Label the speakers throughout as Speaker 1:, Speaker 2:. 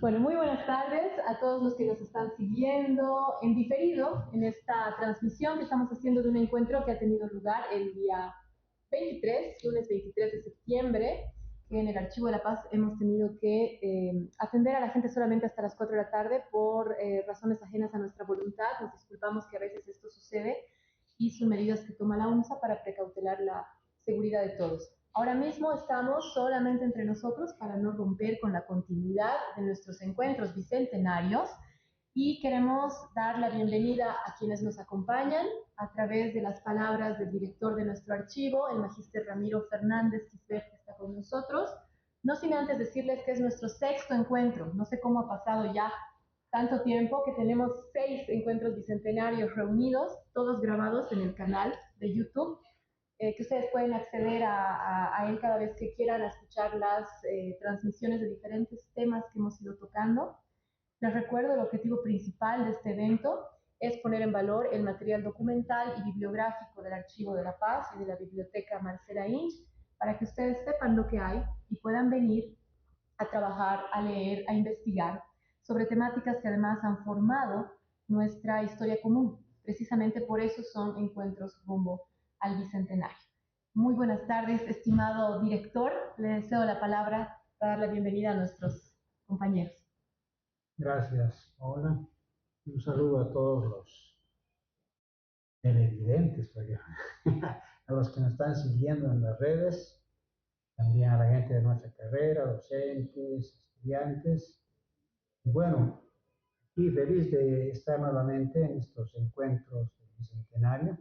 Speaker 1: Bueno, muy buenas tardes a todos los que nos están siguiendo en diferido en esta transmisión que estamos haciendo de un encuentro que ha tenido lugar el día 23, lunes 23 de septiembre, que en el Archivo de la Paz hemos tenido que atender a la gente solamente hasta las 4 de la tarde por razones ajenas a nuestra voluntad. Nos disculpamos que a veces esto sucede y son medidas que toma la UNSA para precautelar la seguridad de todos. Ahora mismo estamos solamente entre nosotros para no romper con la continuidad de nuestros encuentros bicentenarios y queremos dar la bienvenida a quienes nos acompañan a través de las palabras del director de nuestro archivo, el magíster Ramiro Fernández Quisper, que está con nosotros. No sin antes decirles que es nuestro sexto encuentro. No sé cómo ha pasado ya tanto tiempo que tenemos 6 encuentros bicentenarios reunidos, todos grabados en el canal de YouTube, que ustedes pueden acceder a él cada vez que quieran a escuchar las transmisiones de diferentes temas que hemos ido tocando. Les recuerdo, el objetivo principal de este evento es poner en valor el material documental y bibliográfico del Archivo de la Paz y de la Biblioteca Marcela Inch, para que ustedes sepan lo que hay y puedan venir a trabajar, a leer, a investigar sobre temáticas que además han formado nuestra historia común. Precisamente por eso son encuentros rumbo al Bicentenario. Muy buenas tardes, estimado director. Le deseo la palabra para dar la bienvenida a nuestros compañeros.
Speaker 2: Gracias, Paola. Un saludo a todos los televidentes, a los que nos están siguiendo en las redes, también a la gente de nuestra carrera, docentes, estudiantes. Y bueno, y feliz de estar nuevamente en estos encuentros del Bicentenario,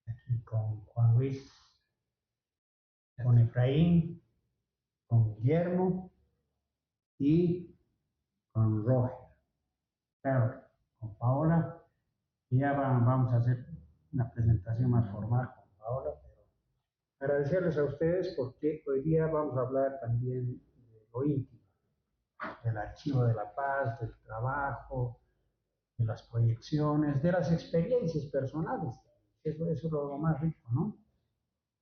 Speaker 2: aquí con Juan Luis, con Efraín, con Guillermo y con Roger. Claro, con Paola. Y ya vamos a hacer una presentación más formal con Paola, pero agradecerles a ustedes porque hoy día vamos a hablar también de lo íntimo, del archivo de la paz, del trabajo, de las proyecciones, de las experiencias personales. Eso es lo más rico, ¿no?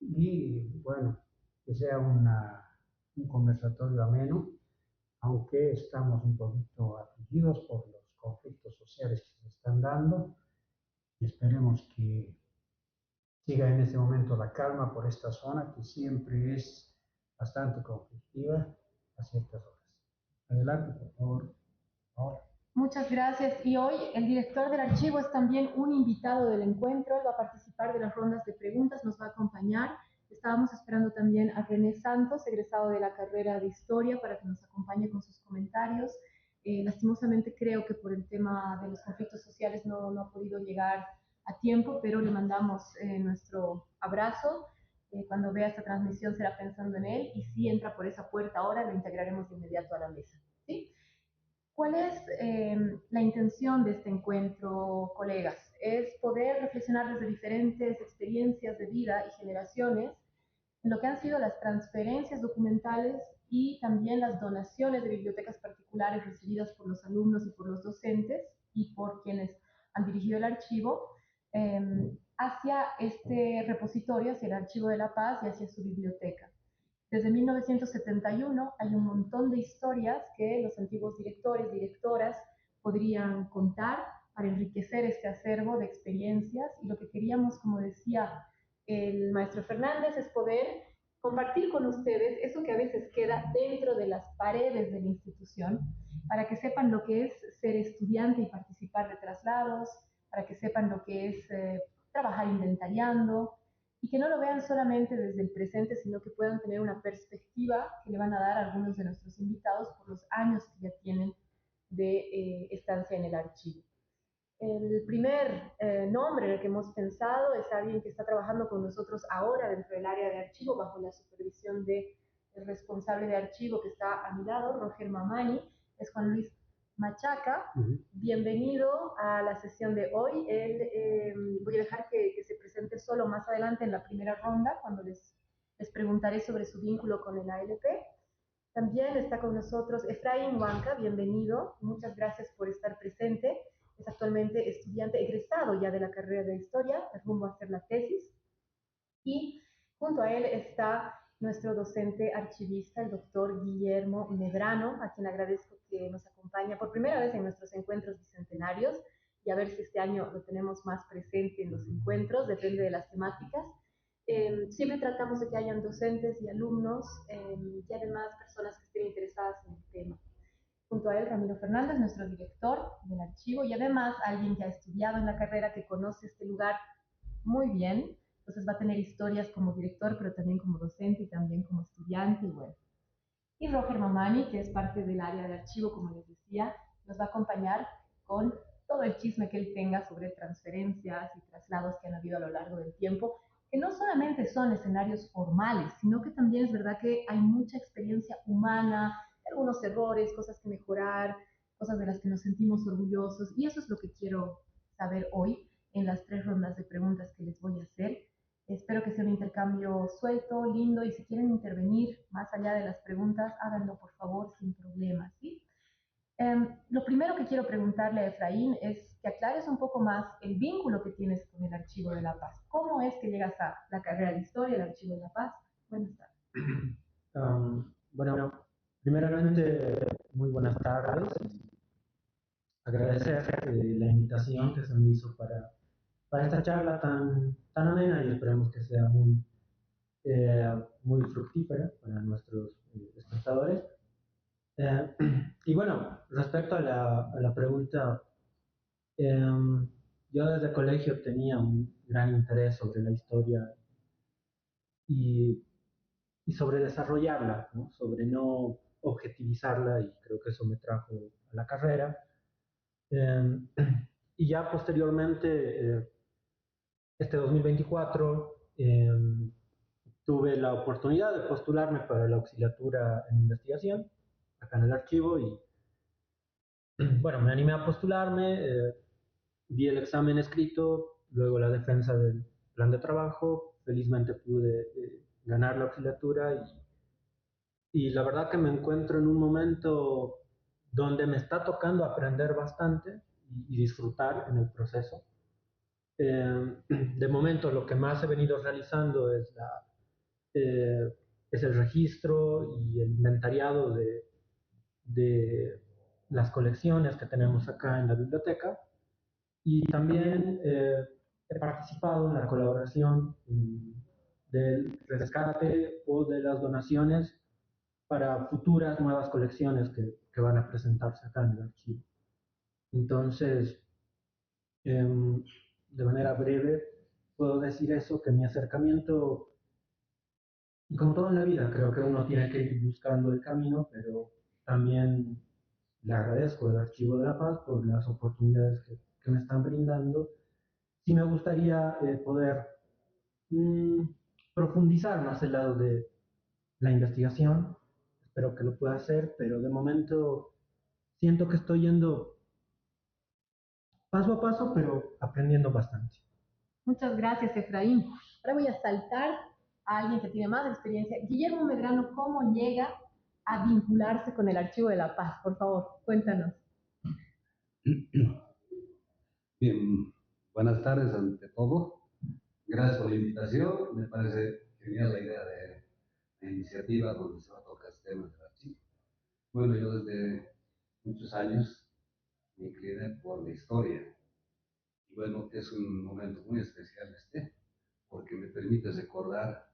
Speaker 2: Y bueno, que sea un conversatorio ameno, aunque estamos un poquito afligidos por los conflictos sociales que se están dando y esperemos que siga en este momento la calma por esta zona que siempre es bastante conflictiva a ciertas horas. Adelante, por favor. Ahora.
Speaker 1: Muchas gracias. Y hoy el director del archivo es también un invitado del encuentro. Él va a participar de las rondas de preguntas, nos va a acompañar. Estábamos esperando también a René Santos, egresado de la carrera de Historia, para que nos acompañe con sus comentarios. Lastimosamente creo que por el tema de los conflictos sociales no ha podido llegar a tiempo, pero le mandamos nuestro abrazo. Cuando vea esta transmisión será pensando en él y si entra por esa puerta ahora lo integraremos de inmediato a la mesa. ¿Sí? ¿Cuál es la intención de este encuentro, colegas? Es poder reflexionar desde diferentes experiencias de vida y generaciones en lo que han sido las transferencias documentales y también las donaciones de bibliotecas particulares recibidas por los alumnos y por los docentes y por quienes han dirigido el archivo hacia este repositorio, hacia el Archivo de la Paz y hacia su biblioteca. Desde 1971 hay un montón de historias que los antiguos directores, directoras podrían contar para enriquecer este acervo de experiencias y lo que queríamos, como decía el maestro Fernández, es poder compartir con ustedes eso que a veces queda dentro de las paredes de la institución, para que sepan lo que es ser estudiante y participar de traslados, para que sepan lo que es trabajar inventariando, y que no lo vean solamente desde el presente, sino que puedan tener una perspectiva que le van a dar a algunos de nuestros invitados por los años que ya tienen de estancia en el archivo. El primer nombre en el que hemos pensado es alguien que está trabajando con nosotros ahora dentro del área de archivo bajo la supervisión del responsable de archivo que está a mi lado, Roger Mamani, es Juan Luis Machaca. Bienvenido a la sesión de hoy. Voy a dejar que se presente solo más adelante en la primera ronda, cuando les preguntaré sobre su vínculo con el ALP. También está con nosotros Efraín Huanca, bienvenido. Muchas gracias por estar presente. Es actualmente estudiante egresado ya de la carrera de Historia, rumbo a hacer la tesis. Y junto a él está nuestro docente archivista, el doctor Guillermo Medrano, a quien agradezco que nos acompaña por primera vez en nuestros encuentros bicentenarios y a ver si este año lo tenemos más presente en los encuentros, depende de las temáticas. Siempre tratamos de que hayan docentes y alumnos y además personas que estén interesadas en el tema. Junto a él, Ramiro Fernández, nuestro director del archivo y además alguien que ha estudiado en la carrera, que conoce este lugar muy bien. Entonces va a tener historias como director, pero también como docente y también como estudiante. Y bueno, y Roger Mamani, que es parte del área de archivo, como les decía, nos va a acompañar con todo el chisme que él tenga sobre transferencias y traslados que han habido a lo largo del tiempo, que no solamente son escenarios formales, sino que también es verdad que hay mucha experiencia humana, algunos errores, cosas que mejorar, cosas de las que nos sentimos orgullosos, y eso es lo que quiero saber hoy en las 3 rondas de preguntas que les voy a hacer. Espero que sea un intercambio suelto, lindo, y si quieren intervenir más allá de las preguntas, háganlo por favor sin problemas, ¿sí? Lo primero que quiero preguntarle a Efraín es que aclares un poco más el vínculo que tienes con el Archivo de la Paz. ¿Cómo es que llegas a la carrera de Historia, el Archivo de la Paz? Buenas tardes.
Speaker 3: Bueno, primeramente, muy buenas tardes. Agradecer la invitación que se me hizo para esta charla tan amena y esperemos que sea muy fructífera para nuestros espectadores. Y bueno, respecto a la pregunta, yo desde colegio tenía un gran interés sobre la historia y, y sobre desarrollarla, ¿no? Sobre no objetivizarla, y creo que eso me trajo a la carrera. Eh, y ya posteriormente, este 2024, tuve la oportunidad de postularme para la auxiliatura en investigación acá en el archivo y bueno, me animé a postularme, di el examen escrito, luego la defensa del plan de trabajo, felizmente pude ganar la auxiliatura y la verdad que me encuentro en un momento donde me está tocando aprender bastante y disfrutar en el proceso. De momento lo que más he venido realizando eh, es el registro y el inventariado de las colecciones que tenemos acá en la biblioteca y también he participado en la colaboración del rescate o de las donaciones para futuras nuevas colecciones que van a presentarse acá en el archivo. Entonces, de manera breve, puedo decir eso, que mi acercamiento, y como todo en la vida, creo que uno tiene que ir buscando el camino, pero también le agradezco al Archivo de la Paz por las oportunidades que me están brindando. Sí me gustaría poder mm, profundizar más el lado de la investigación, espero que lo pueda hacer, pero de momento siento que estoy yendo paso a paso, pero aprendiendo bastante.
Speaker 1: Muchas gracias, Efraín. Ahora voy a saltar a alguien que tiene más experiencia. Guillermo Medrano, ¿cómo llega a vincularse con el Archivo de la Paz? Por favor, cuéntanos.
Speaker 4: Bien, buenas tardes ante todo. Gracias por la invitación. Me parece genial la idea de la iniciativa donde se va a tocar temas del archivo. Bueno, yo desde muchos años me incliné por la historia. Y bueno, es un momento muy especial porque me permite recordar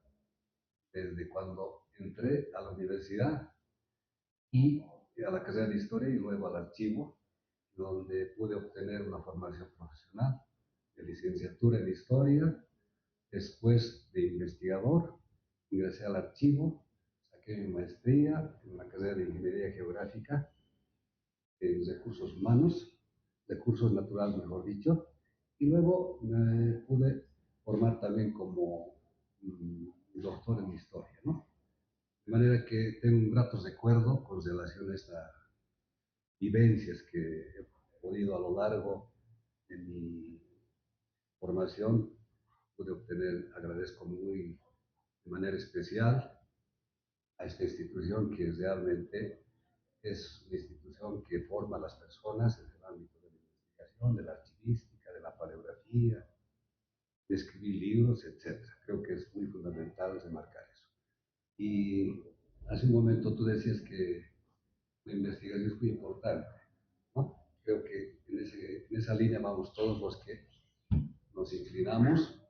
Speaker 4: desde cuando entré a la universidad y a la carrera de historia y luego al archivo, donde pude obtener una formación profesional de licenciatura en historia. Después de investigador, ingresé al archivo, saqué mi maestría en la carrera de Ingeniería Geográfica en recursos humanos, recursos naturales, mejor dicho, y luego me pude formar también como doctor en historia, ¿no? De manera que tengo un grato recuerdo con relación a estas vivencias que he podido a lo largo de mi formación pude obtener. Agradezco muy de manera especial a esta institución que realmente es una institución que forma a las personas en el ámbito de la investigación, de la archivística, de la paleografía, de escribir libros, etc. Creo que es muy fundamental remarcar eso. Y hace un momento tú decías que la investigación es muy importante, ¿no? Creo que en esa línea vamos todos los que nos inclinamos,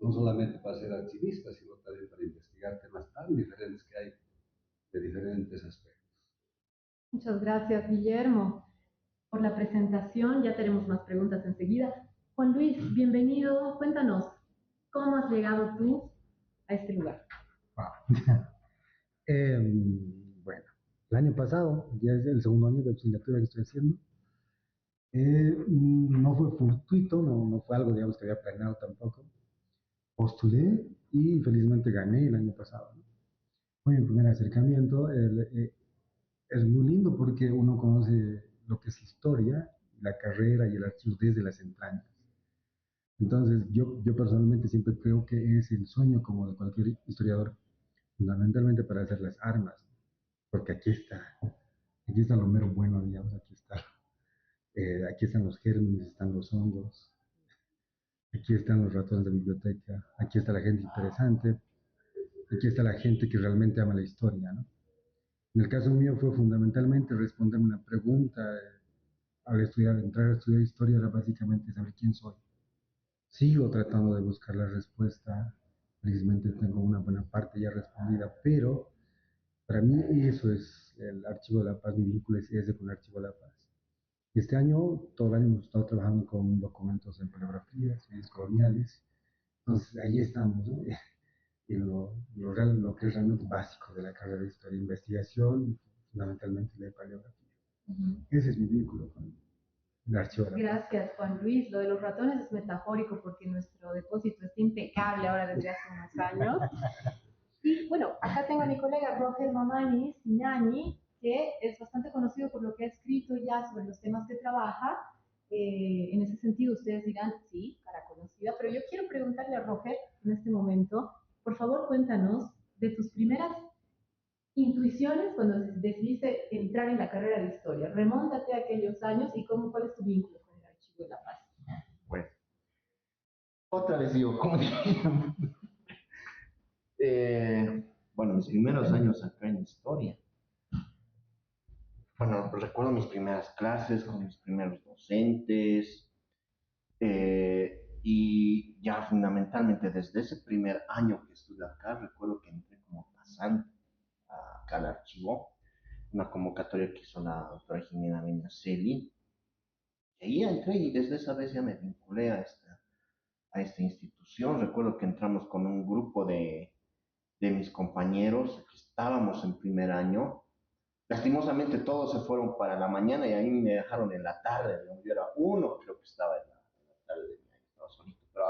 Speaker 4: no solamente para ser activistas, sino también para investigar temas tan diferentes que hay de diferentes aspectos.
Speaker 1: Muchas gracias, Guillermo, por la presentación. Ya tenemos más preguntas enseguida. Juan Luis, bienvenido. Cuéntanos, ¿cómo has llegado tú a este lugar?
Speaker 5: Wow. Bueno, el año pasado, ya es el segundo año de auxiliatura que estoy haciendo, no fue fortuito, no fue algo, digamos, que había planeado tampoco. Postulé y felizmente gané el año pasado, ¿no? Fue mi primer acercamiento. Es muy lindo porque uno conoce lo que es historia, la carrera y el archivo desde las entrañas. Entonces, yo personalmente siempre creo que es el sueño como de cualquier historiador, fundamentalmente para hacer las armas, porque aquí está lo mero bueno, digamos, aquí están los gérmenes, están los hongos, aquí están los ratones de biblioteca, aquí está la gente interesante, aquí está la gente que realmente ama la historia, ¿no? En el caso mío fue fundamentalmente responder una pregunta. Al entrar a estudiar historia era básicamente saber quién soy. Sigo tratando de buscar la respuesta, felizmente tengo una buena parte ya respondida, pero para mí eso es el Archivo de la Paz, mi vínculo es ese con el Archivo de la Paz. Y este año, todo el año hemos estado trabajando con documentos en paleografía, estudios coloniales, entonces ahí estamos, ¿no? Y lo que es realmente básico de la carrera de historia, investigación, fundamentalmente de paleografía. Ese es mi vínculo con el Archivo de la Paz.
Speaker 1: Gracias, Juan Luis. Lo de los ratones es metafórico porque nuestro depósito está impecable ahora desde hace unos años. Y bueno, acá tengo a mi colega Roger Mamani Siñani, que es bastante conocido por lo que ha escrito ya sobre los temas que trabaja. En ese sentido, ustedes dirán, sí, cara conocida, pero yo quiero preguntarle a Roger en este momento, por favor, cuéntanos de tus primeras intuiciones cuando decidiste entrar en la carrera de historia. Remóntate a aquellos años y cuál es tu vínculo con el Archivo de la Paz.
Speaker 6: Bueno, otra vez digo, ¿cómo dirían? Bueno, mis primeros años acá en historia. Bueno, recuerdo mis primeras clases con mis primeros docentes y ya fundamentalmente desde ese primer año que estuve acá, recuerdo que entré como pasante acá al archivo, una convocatoria que hizo la doctora Jimena Beñaceli, y ahí entré y desde esa vez ya me vinculé a esta institución. Recuerdo que entramos con un grupo de mis compañeros que estábamos en primer año. Lastimosamente todos se fueron para la mañana y a mí me dejaron en la tarde. Yo era uno, creo que estaba en la tarde de mi año, estaba solito. Pero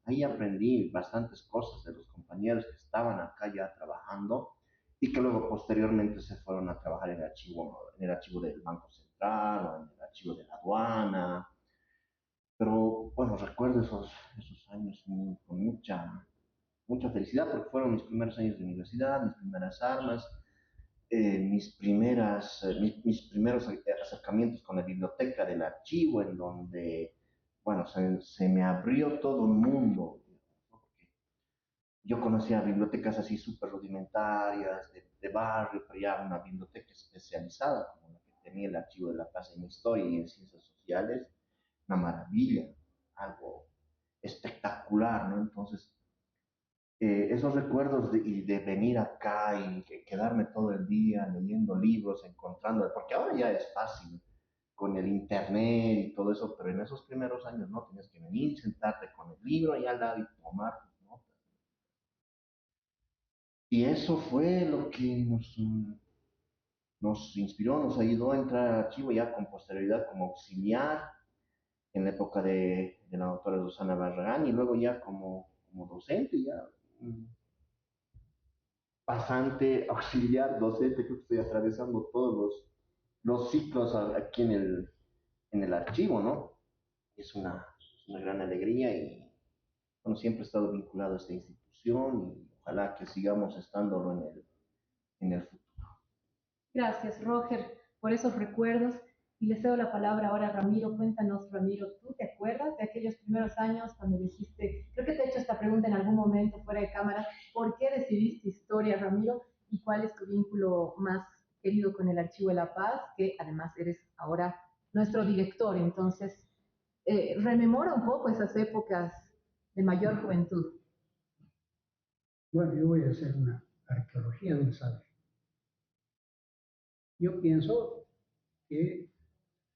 Speaker 6: ahí aprendí bastantes cosas de los compañeros que estaban acá ya trabajando y que luego posteriormente se fueron a trabajar en el archivo del Banco Central o en el archivo de la aduana. Pero bueno, recuerdo esos años con mucha felicidad porque fueron mis primeros años de universidad, mis primeras armas, mis primeros acercamientos con la biblioteca del archivo, en donde, bueno, se me abrió todo un mundo. ¿No? Porque yo conocía bibliotecas así súper rudimentarias, de barrio, pero ya una biblioteca especializada, como la que tenía el Archivo de la Paz en Historia y en Ciencias Sociales, una maravilla, algo espectacular, ¿no? Entonces, esos recuerdos de venir acá y quedarme todo el día leyendo libros, encontrando, porque ahora ya es fácil con el internet y todo eso, pero en esos primeros años no, tenías que venir, sentarte con el libro y al lado y tomar tus notas. Y eso fue lo que nos inspiró, nos ayudó a entrar al archivo ya con posterioridad como auxiliar en la época de la doctora Susana Barragán y luego ya como docente, ya pasante, auxiliar, docente, creo que estoy atravesando todos los ciclos aquí en el archivo, ¿no? Es una gran alegría y bueno, siempre he estado vinculado a esta institución y ojalá que sigamos estándolo en el futuro.
Speaker 1: Gracias, Roger, por esos recuerdos. Y le cedo la palabra ahora a Ramiro. Cuéntanos, Ramiro, ¿tú te acuerdas de aquellos primeros años cuando dijiste, creo que te he hecho esta pregunta en algún momento fuera de cámara, ¿por qué decidiste historia? historia, Ramiro, y cuál es tu vínculo más querido con el Archivo de la Paz, que además eres ahora nuestro director. Entonces, rememora un poco esas épocas de mayor juventud.
Speaker 2: Bueno, yo voy a hacer una arqueología del saber. Yo pienso que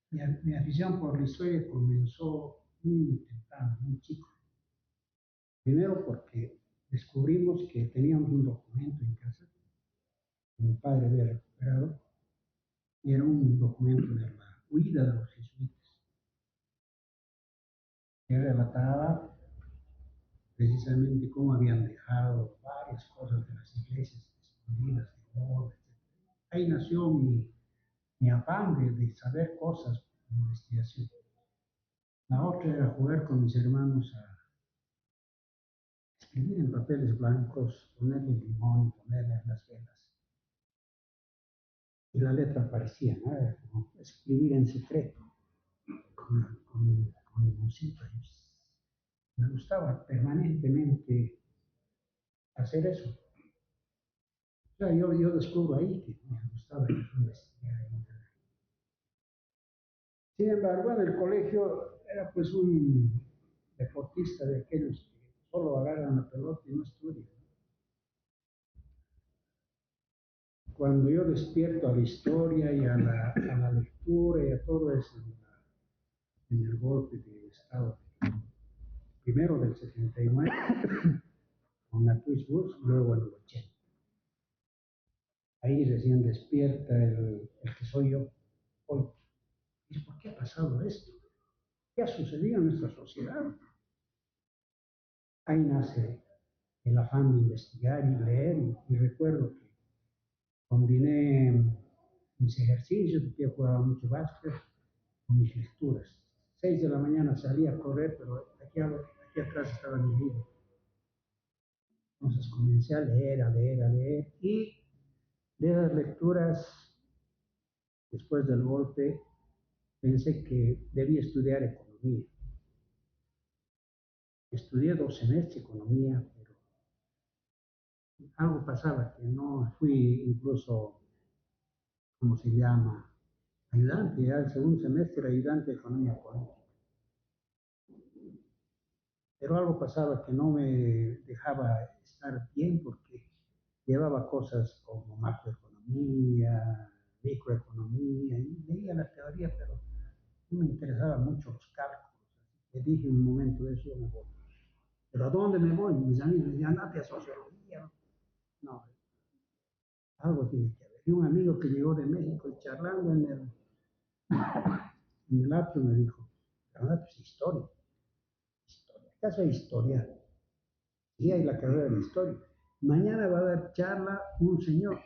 Speaker 2: mi afición por la historia comenzó muy temprano, muy chico. Primero porque descubrimos que teníamos un documento en casa, que mi padre había recuperado, y era un documento de la huida de los jesuitas, que relataba precisamente cómo habían dejado varias cosas de las iglesias escondidas, de oro, etc. Ahí nació mi afán de saber cosas de investigación. La otra era jugar con mis hermanos a escribir en papeles blancos, ponerle limón, ponerle las velas. Y la letra aparecía, ¿no? Era como escribir en secreto, con limoncito. Me gustaba permanentemente hacer eso. O sea, yo descubro ahí que me gustaba investigar. Sin embargo, en el colegio era pues un deportista de aquellos que solo agarran la pelota y no estudian. Cuando yo despierto a la historia y a la lectura y a todo eso en el golpe de Estado, primero del 79, con la Twitch Bus, luego en el 80. Ahí recién despierta el que soy yo hoy. ¿Y por qué ha pasado esto? ¿Qué ha sucedido en nuestra sociedad? Ahí nace el afán de investigar y leer, y recuerdo que combiné mis ejercicios, porque yo jugaba mucho básquet, con mis lecturas. 6 de la mañana salía a correr, pero aquí atrás estaba mi libro. Entonces comencé a leer, a leer, a leer, y de esas lecturas, después del golpe, pensé que debía estudiar economía. Estudié 2 semestres economía, pero algo pasaba que no fui incluso, ¿cómo se llama? Ayudante, ya el segundo semestre era ayudante de economía política. Pero algo pasaba que no me dejaba estar bien porque llevaba cosas como macroeconomía, microeconomía, y leía la teoría, pero no me interesaban mucho los cálculos. Le dije en un momento de eso, yo me voy. ¿Pero a dónde me voy? Mis amigos me decían, andate a sociología. No, algo tiene que haber. Y un amigo que llegó de México y charlando en el atrio me dijo, pero pues historia. ¿Acaso hay historia? Y hay la carrera de historia. Mañana va a dar charla un señor,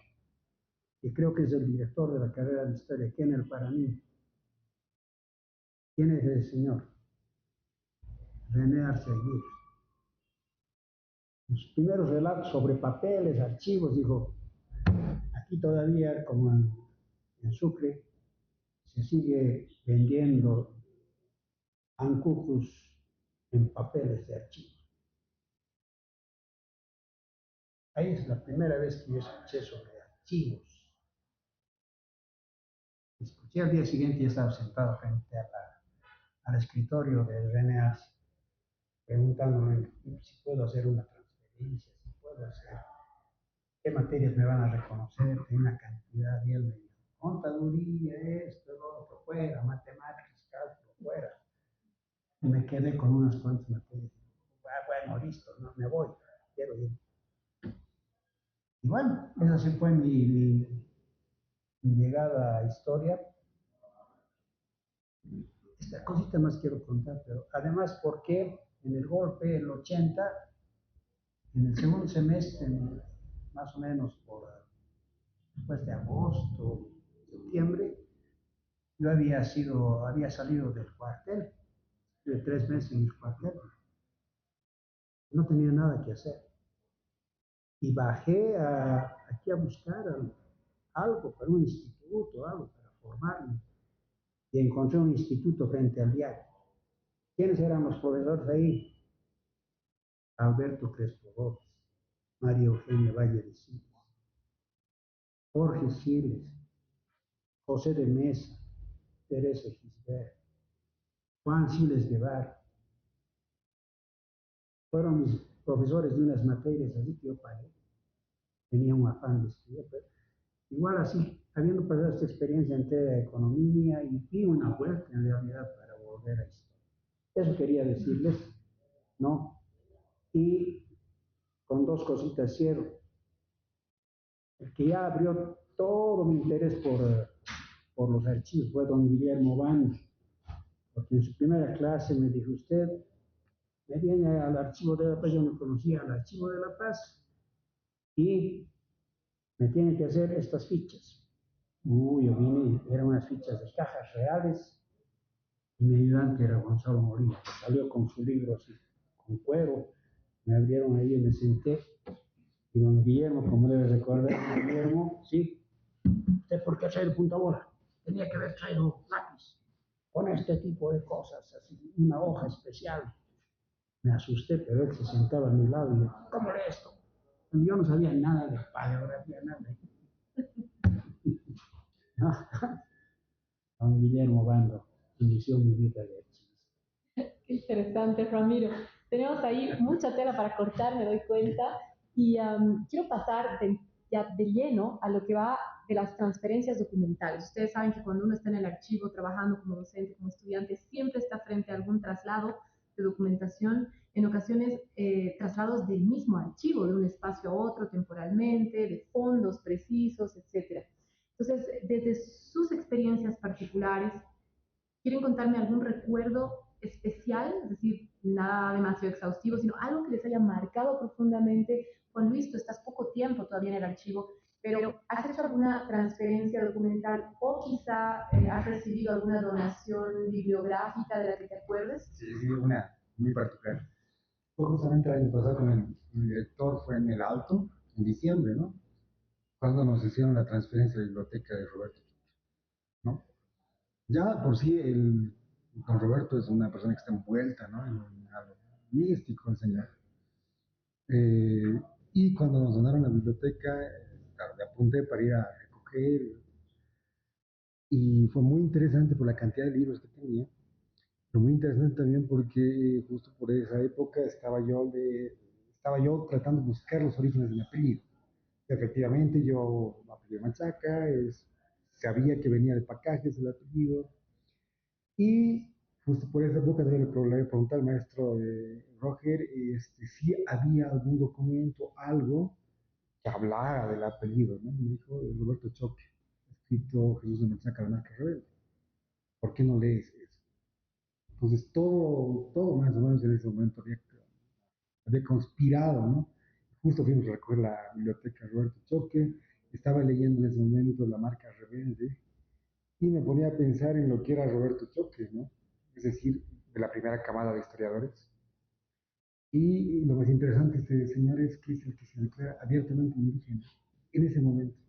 Speaker 2: que creo que es el director de la carrera de historia, aquí en el Paraná. ¿Quién es ese señor? René Arceguín. Los primeros relatos sobre papeles, archivos, dijo, aquí todavía, como en Sucre, se sigue vendiendo ancucus en papeles de archivo. Ahí es la primera vez que yo escuché sobre archivos. Escuché al día siguiente y estaba sentado frente al escritorio de René Arce, preguntándome si puedo hacer una transferencia, si puedo hacer, qué materias me van a reconocer, de una cantidad, y él me dijo, contaduría, esto, lo otro, fuera, matemáticas, cálculo, fuera. Y me quedé con unas cuantas materias. Bueno, listo, no, me voy, quiero ir. Y bueno, esa sí fue mi llegada a historia. Esta cosita más quiero contar, pero además, ¿por qué en el golpe, el 80, en el segundo semestre, más o menos después de agosto, septiembre, yo había salido del cuartel, de 3 meses en el cuartel, no tenía nada que hacer. Y bajé aquí a buscar algo para un instituto, algo para formarme. Y encontré un instituto frente al diario. ¿Quiénes eran los profesores ahí? Alberto Crespo Gómez, María Eugenia Valle de Siles, Jorge Siles, José de Mesa, Teresa Gisbert, Juan Siles Guevara. Fueron mis profesores de unas materias, así que yo pagué. Tenía un afán de estudiar, pero igual así, habiendo pasado esta experiencia entera de economía y di una vuelta en realidad para volver a historia. Eso quería decirles, ¿no? Y con dos cositas cierro. El que ya abrió todo mi interés por los archivos fue don Guillermo Bando, porque en su primera clase me dijo usted, me viene al archivo de La Paz, yo no conocía al archivo de La Paz, y me tiene que hacer estas fichas. Yo vine, eran unas fichas de cajas reales, y mi ayudante era Gonzalo Molina, que salió con su libro así, con cuero, me abrieron ahí y me senté, y don Guillermo, como debe recordar, don Guillermo, sí, ¿usted por qué trae el punta bola? Tenía que haber traído lápiz, con este tipo de cosas, así, una hoja especial. Me asusté, pero él se sentaba a mi lado y yo, ¿cómo lee esto? Yo no sabía nada de paleografía, nada. Don Guillermo Bando inició mi vida de archivista.
Speaker 1: Qué interesante, Ramiro. Tenemos ahí mucha tela para cortar, me doy cuenta, y quiero pasar ya de lleno a lo que va de las transferencias documentales. Ustedes saben que cuando uno está en el archivo trabajando como docente, como estudiante, siempre está frente a algún traslado de documentación, en ocasiones traslados del mismo archivo, de un espacio a otro temporalmente, de fondos precisos, etcétera. Entonces, desde sus experiencias particulares, ¿quieren contarme algún recuerdo especial? Es decir, nada demasiado exhaustivo, sino algo que les haya marcado profundamente. Juan Luis, tú estás poco tiempo todavía en el archivo, pero ¿has hecho alguna transferencia documental o quizá has recibido alguna donación bibliográfica de la que te acuerdes?
Speaker 5: Sí, sí, una muy particular. Fue justamente el año pasado con el director, fue en el Alto, en diciembre, ¿no? Cuando nos hicieron la transferencia de la biblioteca de Roberto, ¿no? Ya por sí, don Roberto es una persona que está envuelta, ¿no? En algo místico, el señor. Y cuando nos donaron la biblioteca, claro, le apunté para ir a recoger. Y fue muy interesante por la cantidad de libros que tenía, pero muy interesante también porque justo por esa época estaba yo tratando de buscar los orígenes de mi apellido. Efectivamente, yo apellido Machaca, sabía que venía de Pacajes el apellido, y justo por esa época le pregunté al maestro Roger si había algún documento, algo que hablara del apellido, ¿no? Me dijo Roberto Choque, escrito Jesús de Machaca de Marca Rebelde. ¿Por qué no lees eso? Entonces todo más o menos en ese momento había conspirado, ¿no? Justo fuimos a recoger la biblioteca Roberto Choque, estaba leyendo en ese momento La Marca Rebelde y me ponía a pensar en lo que era Roberto Choque, ¿no? Es decir, de la primera camada de historiadores. Y lo más interesante de este señor es que es el que se declara abiertamente indígena en ese momento,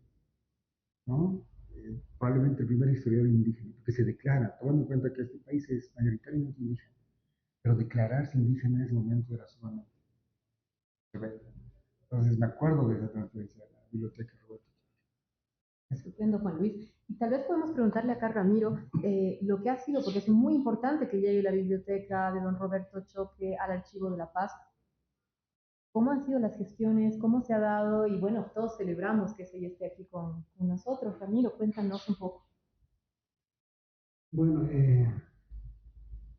Speaker 5: ¿no? Probablemente el primer historiador indígena, que se declara, tomando en cuenta que este país es mayoritariamente indígena, pero declararse indígena en ese momento era sumamente rebelde. Entonces me acuerdo de esa transferencia de la biblioteca Roberto.
Speaker 1: Estupendo, Juan Luis. Y tal vez podemos preguntarle acá a Ramiro lo que ha sido, porque es muy importante que llegue la biblioteca de don Roberto Choque al Archivo de La Paz. ¿Cómo han sido las gestiones? ¿Cómo se ha dado? Y bueno, todos celebramos que ella esté aquí con nosotros. Ramiro, cuéntanos un poco.
Speaker 2: Bueno,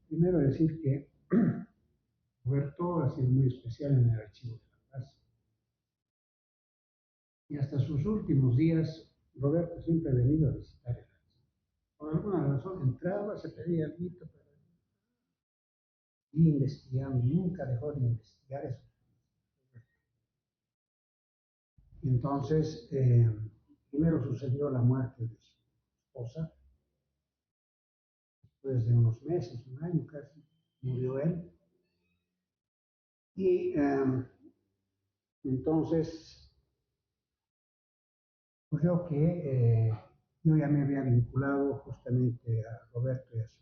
Speaker 2: primero decir que Roberto ha sido muy especial en el Archivo de La Paz. Y hasta sus últimos días, Roberto siempre ha venido a visitar el archivo. Por alguna razón entraba, se pedía el mito, pero y investigando, nunca dejó de investigar eso. Entonces, primero sucedió la muerte de su esposa, después de unos meses, un año casi, murió él. Y entonces, ocurrió que yo ya me había vinculado justamente a Roberto y a su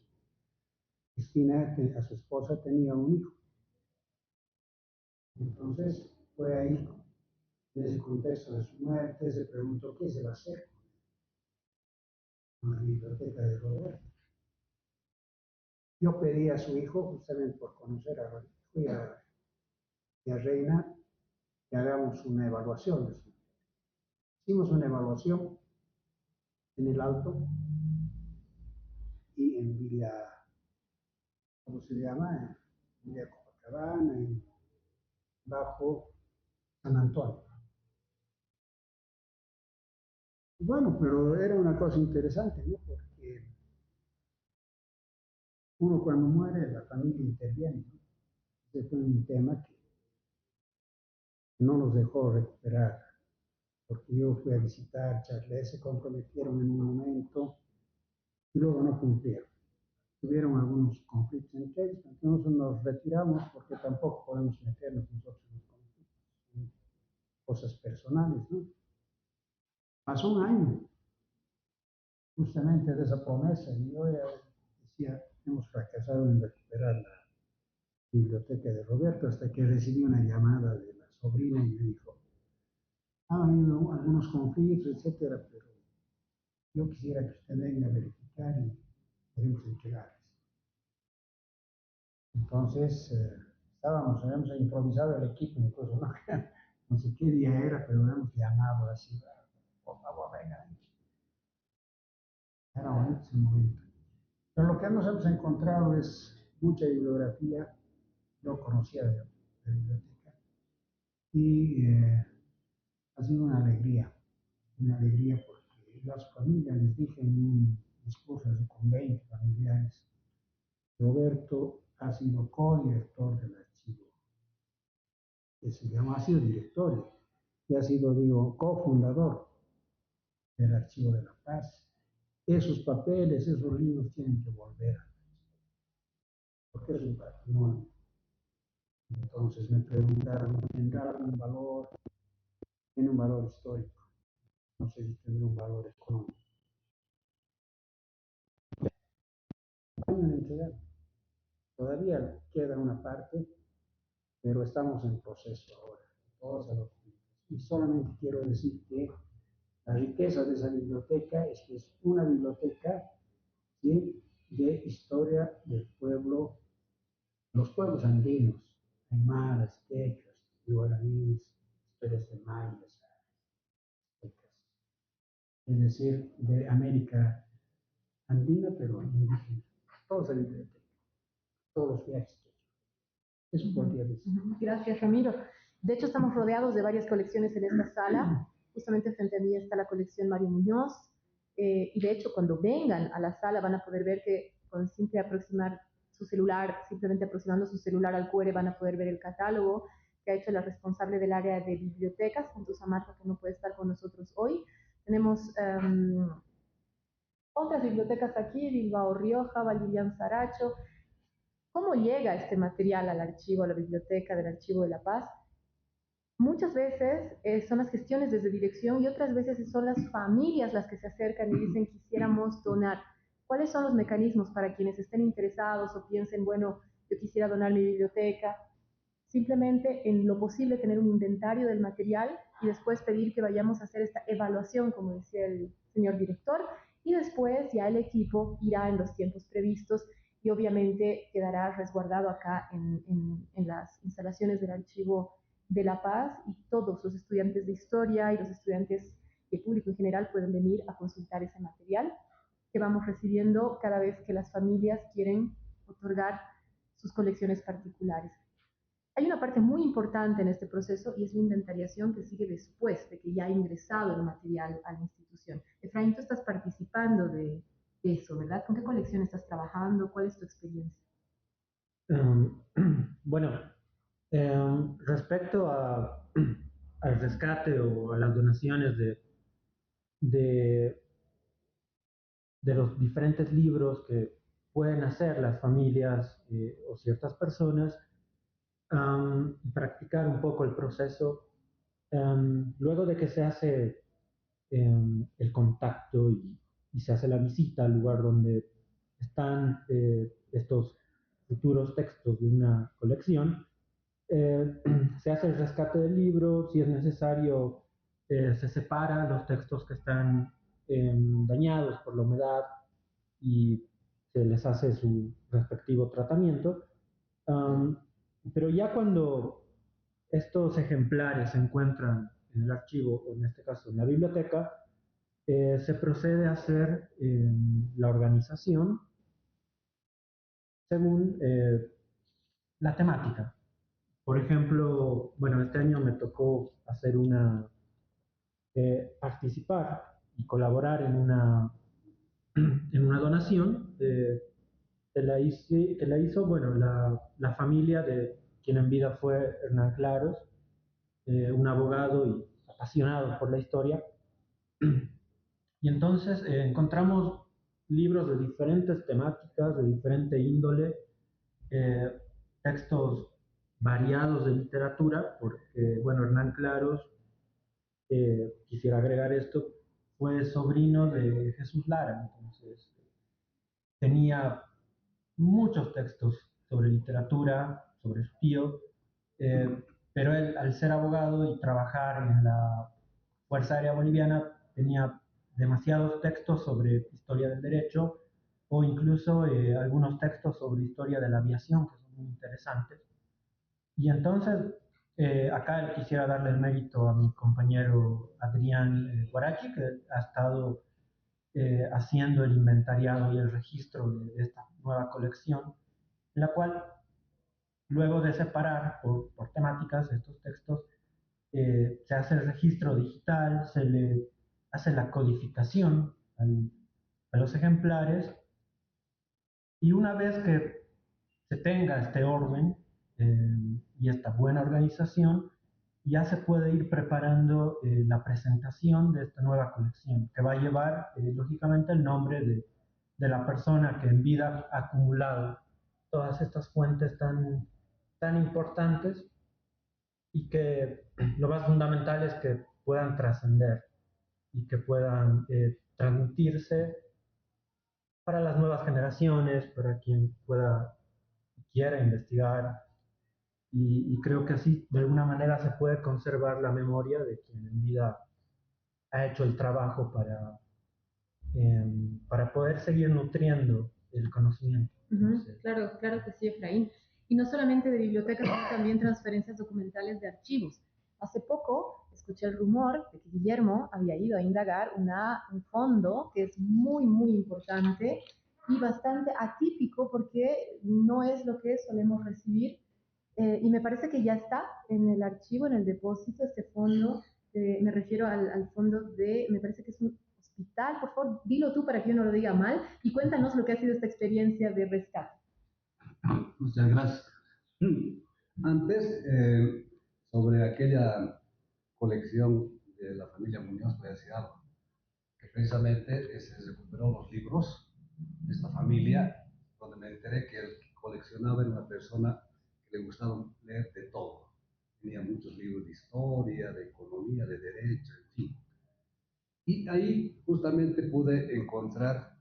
Speaker 2: Cristina, a su esposa, tenía un hijo. Entonces, fue ahí en ese contexto de su muerte, se preguntó qué se va a hacer con la biblioteca de Roberto. Yo pedí a su hijo, justamente por conocer a Reina, que hagamos una evaluación de su vida. Hicimos una evaluación en el Alto y en Villa, ¿cómo se llama? En Villa Copacabana, en Bajo San Antonio. Bueno, pero era una cosa interesante, ¿no? Porque uno cuando muere, la familia interviene, ¿no? Ese fue un tema que no nos dejó recuperar, porque yo fui a visitar, charlé, se comprometieron en un momento y luego no cumplieron. Tuvieron algunos conflictos entre ellos, entonces nos retiramos porque tampoco podemos meternos nosotros en los conflictos, en cosas personales, ¿no? Pasó un año justamente de esa promesa y yo ya decía, hemos fracasado en recuperar la biblioteca de Roberto hasta que recibí una llamada de la sobrina y me dijo, ha habido algunos conflictos, etcétera, pero yo quisiera que usted venga a verificar y podemos entregarles. Entonces, habíamos improvisado el equipo, incluso, ¿no? No sé qué día era, pero hemos llamado así, por favor, venga. Era bonito ese momento. Pero lo que nos hemos encontrado es mucha bibliografía, yo conocía de biblioteca, y ha sido una alegría porque las familias, les dije en un discurso así con 20 familiares, Roberto ha sido co-director del archivo, que se llama, ha sido director y ha sido, digo, cofundador del Archivo de la Paz. Esos papeles, esos libros tienen que volver, porque es un patrimonio. Entonces me preguntaron, ¿tendrá un valor? Tiene un valor histórico, no sé si tendrá un valor económico. Todavía queda una parte, pero estamos en proceso ahora. Y solamente quiero decir que la riqueza de esa biblioteca es que es una biblioteca, ¿sí?, de historia del pueblo, los pueblos andinos, aymaras, quechas, guaraníes, historias de mayas, es decir, de América andina, pero indígena. Toda esa biblioteca, todos los viajes que he hecho. Eso podría decir.
Speaker 1: Gracias, Ramiro. De hecho, estamos rodeados de varias colecciones en esta sala. Justamente frente a mí está la colección Mario Muñoz. Y de hecho, cuando vengan a la sala van a poder ver que con simple aproximar su celular, simplemente aproximando su celular al QR, van a poder ver el catálogo que ha hecho la responsable del área de bibliotecas, junto a Marta, que no puede estar con nosotros hoy. Tenemos otras bibliotecas aquí, Bilbao Rioja, Valdivian Saracho. ¿Cómo llega este material al archivo, a la biblioteca del Archivo de la Paz? Muchas veces son las gestiones desde dirección y otras veces son las familias las que se acercan y dicen quisiéramos donar. ¿Cuáles son los mecanismos para quienes estén interesados o piensen, bueno, yo quisiera donar mi biblioteca? Simplemente en lo posible tener un inventario del material y después pedir que vayamos a hacer esta evaluación, como decía el señor director, y después ya el equipo irá en los tiempos previstos y obviamente quedará resguardado acá en las instalaciones del Archivo de La Paz y todos los estudiantes de historia y los estudiantes y el público en general pueden venir a consultar ese material que vamos recibiendo cada vez que las familias quieren otorgar sus colecciones particulares. Hay una parte muy importante en este proceso y es la inventariación que sigue después de que ya ha ingresado el material a la institución. Efraín, tú estás participando de eso, ¿verdad? ¿Con qué colección estás trabajando? ¿Cuál es tu experiencia?
Speaker 3: Bueno, respecto al rescate o a las donaciones de, de los diferentes libros que pueden hacer las familias o ciertas personas, practicar un poco el proceso. Luego de que se hace el contacto y se hace la visita al lugar donde están estos futuros textos de una colección, se hace el rescate del libro, si es necesario, se separa los textos que están dañados por la humedad y se les hace su respectivo tratamiento. Um, pero ya cuando estos ejemplares se encuentran en el archivo, o en este caso en la biblioteca, se procede a hacer la organización según la temática. Por ejemplo, bueno, este año me tocó hacer participar y colaborar en una donación que la hizo, bueno, la familia de quien en vida fue Hernán Claros, un abogado y apasionado por la historia. Y entonces encontramos libros de diferentes temáticas, de diferente índole, eh, textos variados de literatura, porque, bueno, Hernán Claros, quisiera agregar esto, fue sobrino de Jesús Lara, entonces tenía muchos textos sobre literatura, sobre su tío, pero él, al ser abogado y trabajar en la Fuerza Aérea Boliviana, tenía demasiados textos sobre historia del derecho o incluso algunos textos sobre historia de la aviación que son muy interesantes. Y entonces, acá quisiera darle el mérito a mi compañero Adrián Guarachi, que ha estado haciendo el inventariado y el registro de esta nueva colección, en la cual, luego de separar por temáticas estos textos, se hace el registro digital, se le hace la codificación a los ejemplares, y una vez que se tenga este orden y esta buena organización, ya se puede ir preparando la presentación de esta nueva colección, que va a llevar, lógicamente, el nombre de la persona que en vida ha acumulado todas estas fuentes tan importantes y que lo más fundamental es que puedan trascender y que puedan transmitirse para las nuevas generaciones, para quien pueda quiera investigar y creo que así de alguna manera se puede conservar la memoria de quien en vida ha hecho el trabajo para poder seguir nutriendo el conocimiento.
Speaker 1: Claro, claro que sí, Efraín. Y no solamente de bibliotecas, sino también transferencias documentales de archivos. Hace poco escuché el rumor de que Guillermo había ido a indagar un fondo que es muy, muy importante y bastante atípico porque no es lo que solemos recibir. Y me parece que ya está en el archivo, en el depósito, este fondo. Me refiero al fondo me parece que es un hospital. Por favor, dilo tú para que yo no lo diga mal y cuéntanos lo que ha sido esta experiencia de rescate.
Speaker 4: Muchas gracias. Antes, sobre aquella colección de la familia Muñoz, voy a decir algo, que precisamente se recuperó los libros de esta familia, donde me enteré que el que coleccionaba era una persona que le gustaba leer de todo. Tenía muchos libros de historia, de economía, de derecho, en fin. Y ahí justamente pude encontrar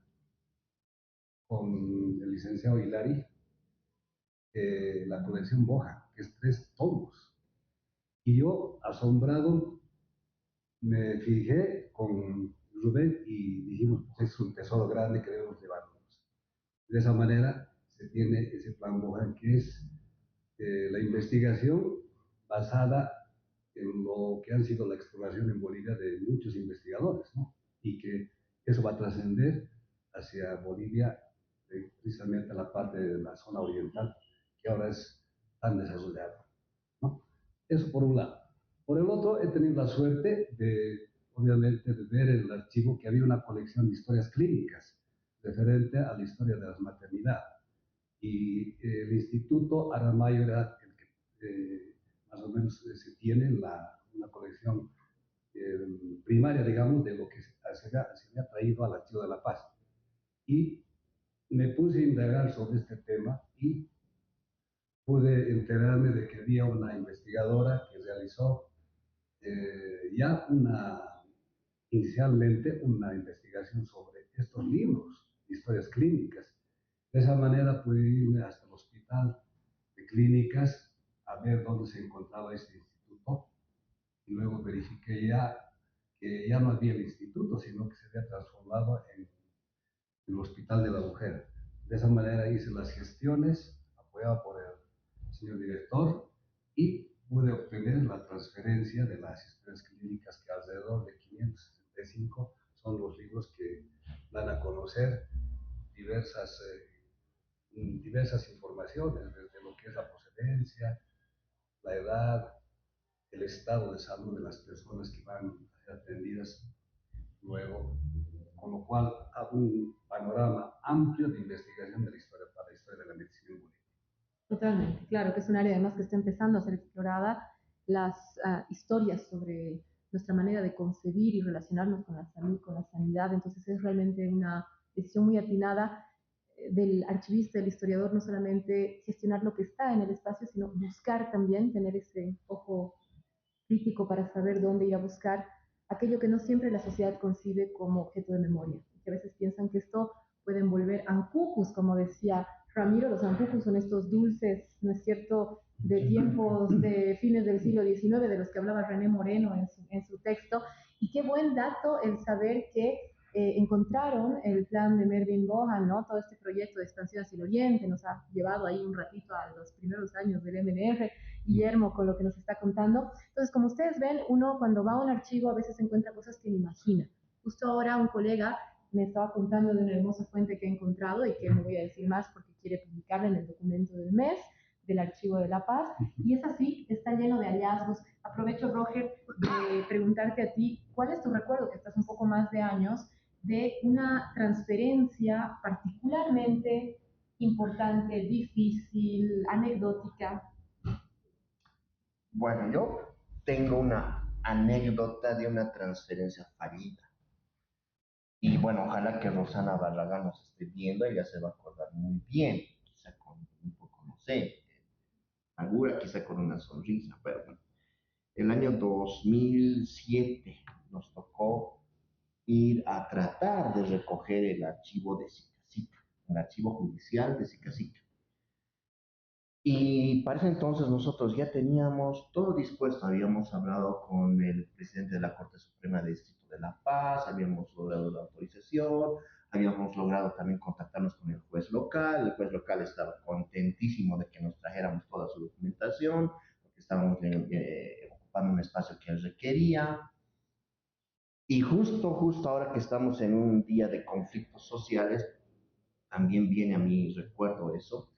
Speaker 4: con el licenciado Hilari la colección Boja, que es 3 tomos. Y yo, asombrado, me fijé con Rubén y dijimos, pues es un tesoro grande que debemos llevarnos. De esa manera se tiene ese plan Boja, que es la investigación basada en lo que han sido la exploración en Bolivia de muchos investigadores, ¿no? Y que eso va a trascender hacia Bolivia, precisamente a la parte de la zona oriental, que ahora es tan desarrollada, ¿no? Eso por un lado. Por el otro, he tenido la suerte de, obviamente, de ver en el archivo que había una colección de historias clínicas referente a la historia de las maternidades. Y el Instituto Aramayo era el que más o menos se tiene una colección primaria, digamos, de lo que se había traído al Archivo de la Paz. Y me puse a indagar sobre este tema y pude enterarme de que había una investigadora que realizó ya inicialmente una investigación sobre estos libros, historias clínicas. De esa manera pude irme hasta el hospital de clínicas a ver dónde se encontraba este instituto y luego verifiqué ya que ya no había el instituto, sino que se había transformado en el Hospital de la Mujer. De esa manera hice las gestiones, apoyado por el señor director, y pude obtener la transferencia de las historias clínicas, que alrededor de 565 son los libros que dan a conocer diversas informaciones, desde lo que es la procedencia, la edad, el estado de salud de las personas que van a ser atendidas luego, con lo cual hago un panorama amplio de investigación de la historia para la historia de la medicina en Bolivia.
Speaker 1: Totalmente, claro que es un área además que está empezando a ser explorada, las historias sobre nuestra manera de concebir y relacionarnos con la salud, con la sanidad, entonces es realmente una decisión muy atinada del archivista, del historiador, no solamente gestionar lo que está en el espacio, sino buscar también, tener ese ojo crítico para saber dónde ir a buscar aquello que no siempre la sociedad concibe como objeto de memoria. Que a veces piensan que esto puede envolver ancucus, como decía Ramiro, los ancucus son estos dulces, ¿no es cierto?, de tiempos de fines del siglo XIX, de los que hablaba René Moreno en su texto. Y qué buen dato el saber que encontraron el plan de Mervyn Bohan, ¿no? Todo este proyecto de expansión hacia el oriente, nos ha llevado ahí un ratito a los primeros años del MNR, Guillermo, con lo que nos está contando. Entonces, como ustedes ven, uno cuando va a un archivo a veces encuentra cosas que ni imagina. Justo ahora un colega me estaba contando de una hermosa fuente que ha encontrado y que no voy a decir más porque quiere publicarla en el documento del mes del Archivo de la Paz. Y es así, está lleno de hallazgos. Aprovecho, Roger, de preguntarte a ti, ¿cuál es tu recuerdo, que estás un poco más de años, de una transferencia particularmente importante, difícil, anecdótica?
Speaker 6: Bueno, yo tengo una anécdota de una transferencia fallida. Y bueno, ojalá que Rosana Barragán nos esté viendo, ella se va a acordar muy bien, quizá con un poco, no sé, amargura, quizá con una sonrisa, pero bueno. El año 2007 nos tocó ir a tratar de recoger el archivo de Sica, el archivo judicial de Sica. Y para ese entonces nosotros ya teníamos todo dispuesto, habíamos hablado con el presidente de la Corte Suprema de Distrito de La Paz, habíamos logrado la autorización, habíamos logrado también contactarnos con el juez local estaba contentísimo de que nos trajéramos toda su documentación, porque estábamos ocupando un espacio que él requería. Y justo ahora que estamos en un día de conflictos sociales, también viene a mi recuerdo eso,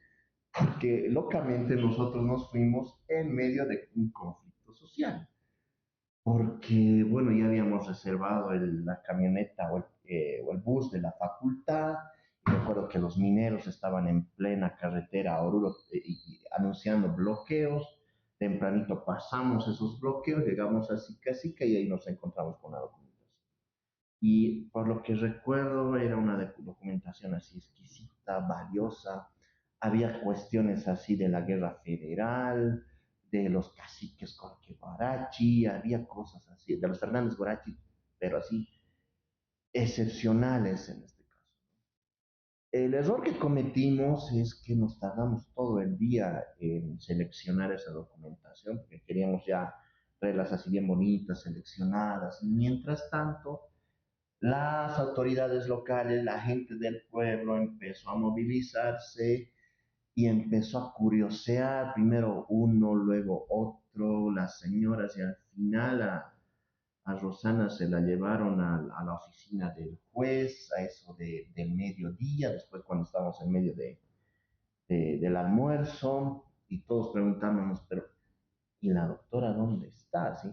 Speaker 6: que locamente nosotros nos fuimos en medio de un conflicto social, porque, bueno, ya habíamos reservado la camioneta o el bus de la facultad. Y recuerdo que los mineros estaban en plena carretera a Oruro y anunciando bloqueos. Tempranito pasamos esos bloqueos, llegamos a Sica y ahí nos encontramos con la documentación. Y por lo que recuerdo era una documentación así exquisita, valiosa. Había cuestiones así de la guerra federal, de los caciques Corquebarachi, había cosas así, de los Fernández Gorachi, pero así excepcionales en este caso. El error que cometimos es que nos tardamos todo el día en seleccionar esa documentación, porque queríamos ya traerlas así bien bonitas, seleccionadas, y mientras tanto las autoridades locales, la gente del pueblo empezó a movilizarse y empezó a curiosear, primero uno, luego otro, las señoras, y al final a Rosana se la llevaron a la oficina del juez, a eso del mediodía, después cuando estábamos en medio del almuerzo, y todos preguntándonos, pero ¿y la doctora dónde está? ¿Sí?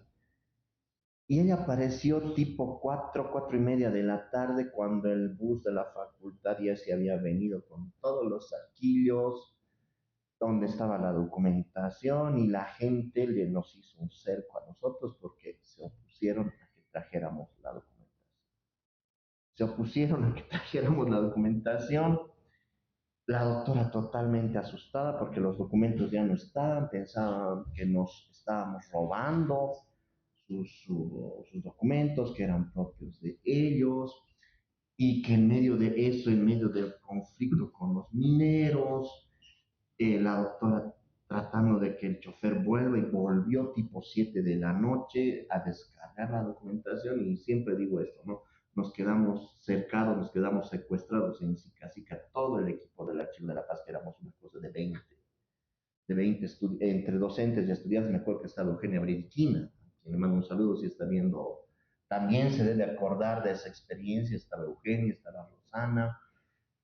Speaker 6: Y ella apareció tipo 4:30 de la tarde, cuando el bus de la facultad ya se había venido con todos los saquillos, donde estaba la documentación, y la gente nos hizo un cerco a nosotros porque se opusieron a que trajéramos la documentación. Se opusieron a que trajéramos la documentación. La doctora totalmente asustada porque los documentos ya no estaban, pensaban que nos estábamos robando sus documentos, que eran propios de ellos, y que en medio de eso, en medio del conflicto con los mineros, la doctora tratando de que el chofer vuelva y volvió tipo 7 de la noche a descargar la documentación y siempre digo esto, ¿no? Nos quedamos cercados, nos quedamos secuestrados en Sica, todo el equipo del Archivo de la Paz, que éramos una cosa de 20 entre docentes y estudiantes. Me acuerdo que estaba Eugenia Bridiquina, quien le mando un saludo si está viendo, también se debe acordar de esa experiencia. Estaba Eugenia, estaba Rosana,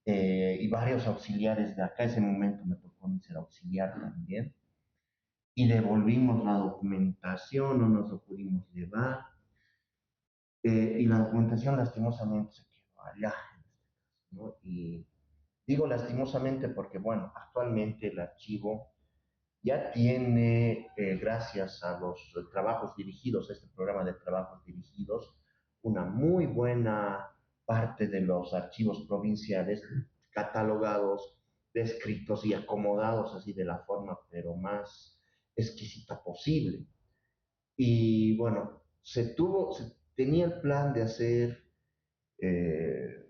Speaker 6: y varios auxiliares de acá. Ese momento me tocó ser auxiliar también. Y devolvimos la documentación, no nos lo pudimos llevar. Y la documentación lastimosamente se quedó allá, ¿no? Y digo lastimosamente porque, bueno, actualmente el archivo ya tiene, gracias a los trabajos dirigidos, a este programa de trabajos dirigidos, una muy buena parte de los archivos provinciales catalogados, descritos y acomodados así de la forma, pero más exquisita posible. Y bueno, se tenía el plan de hacer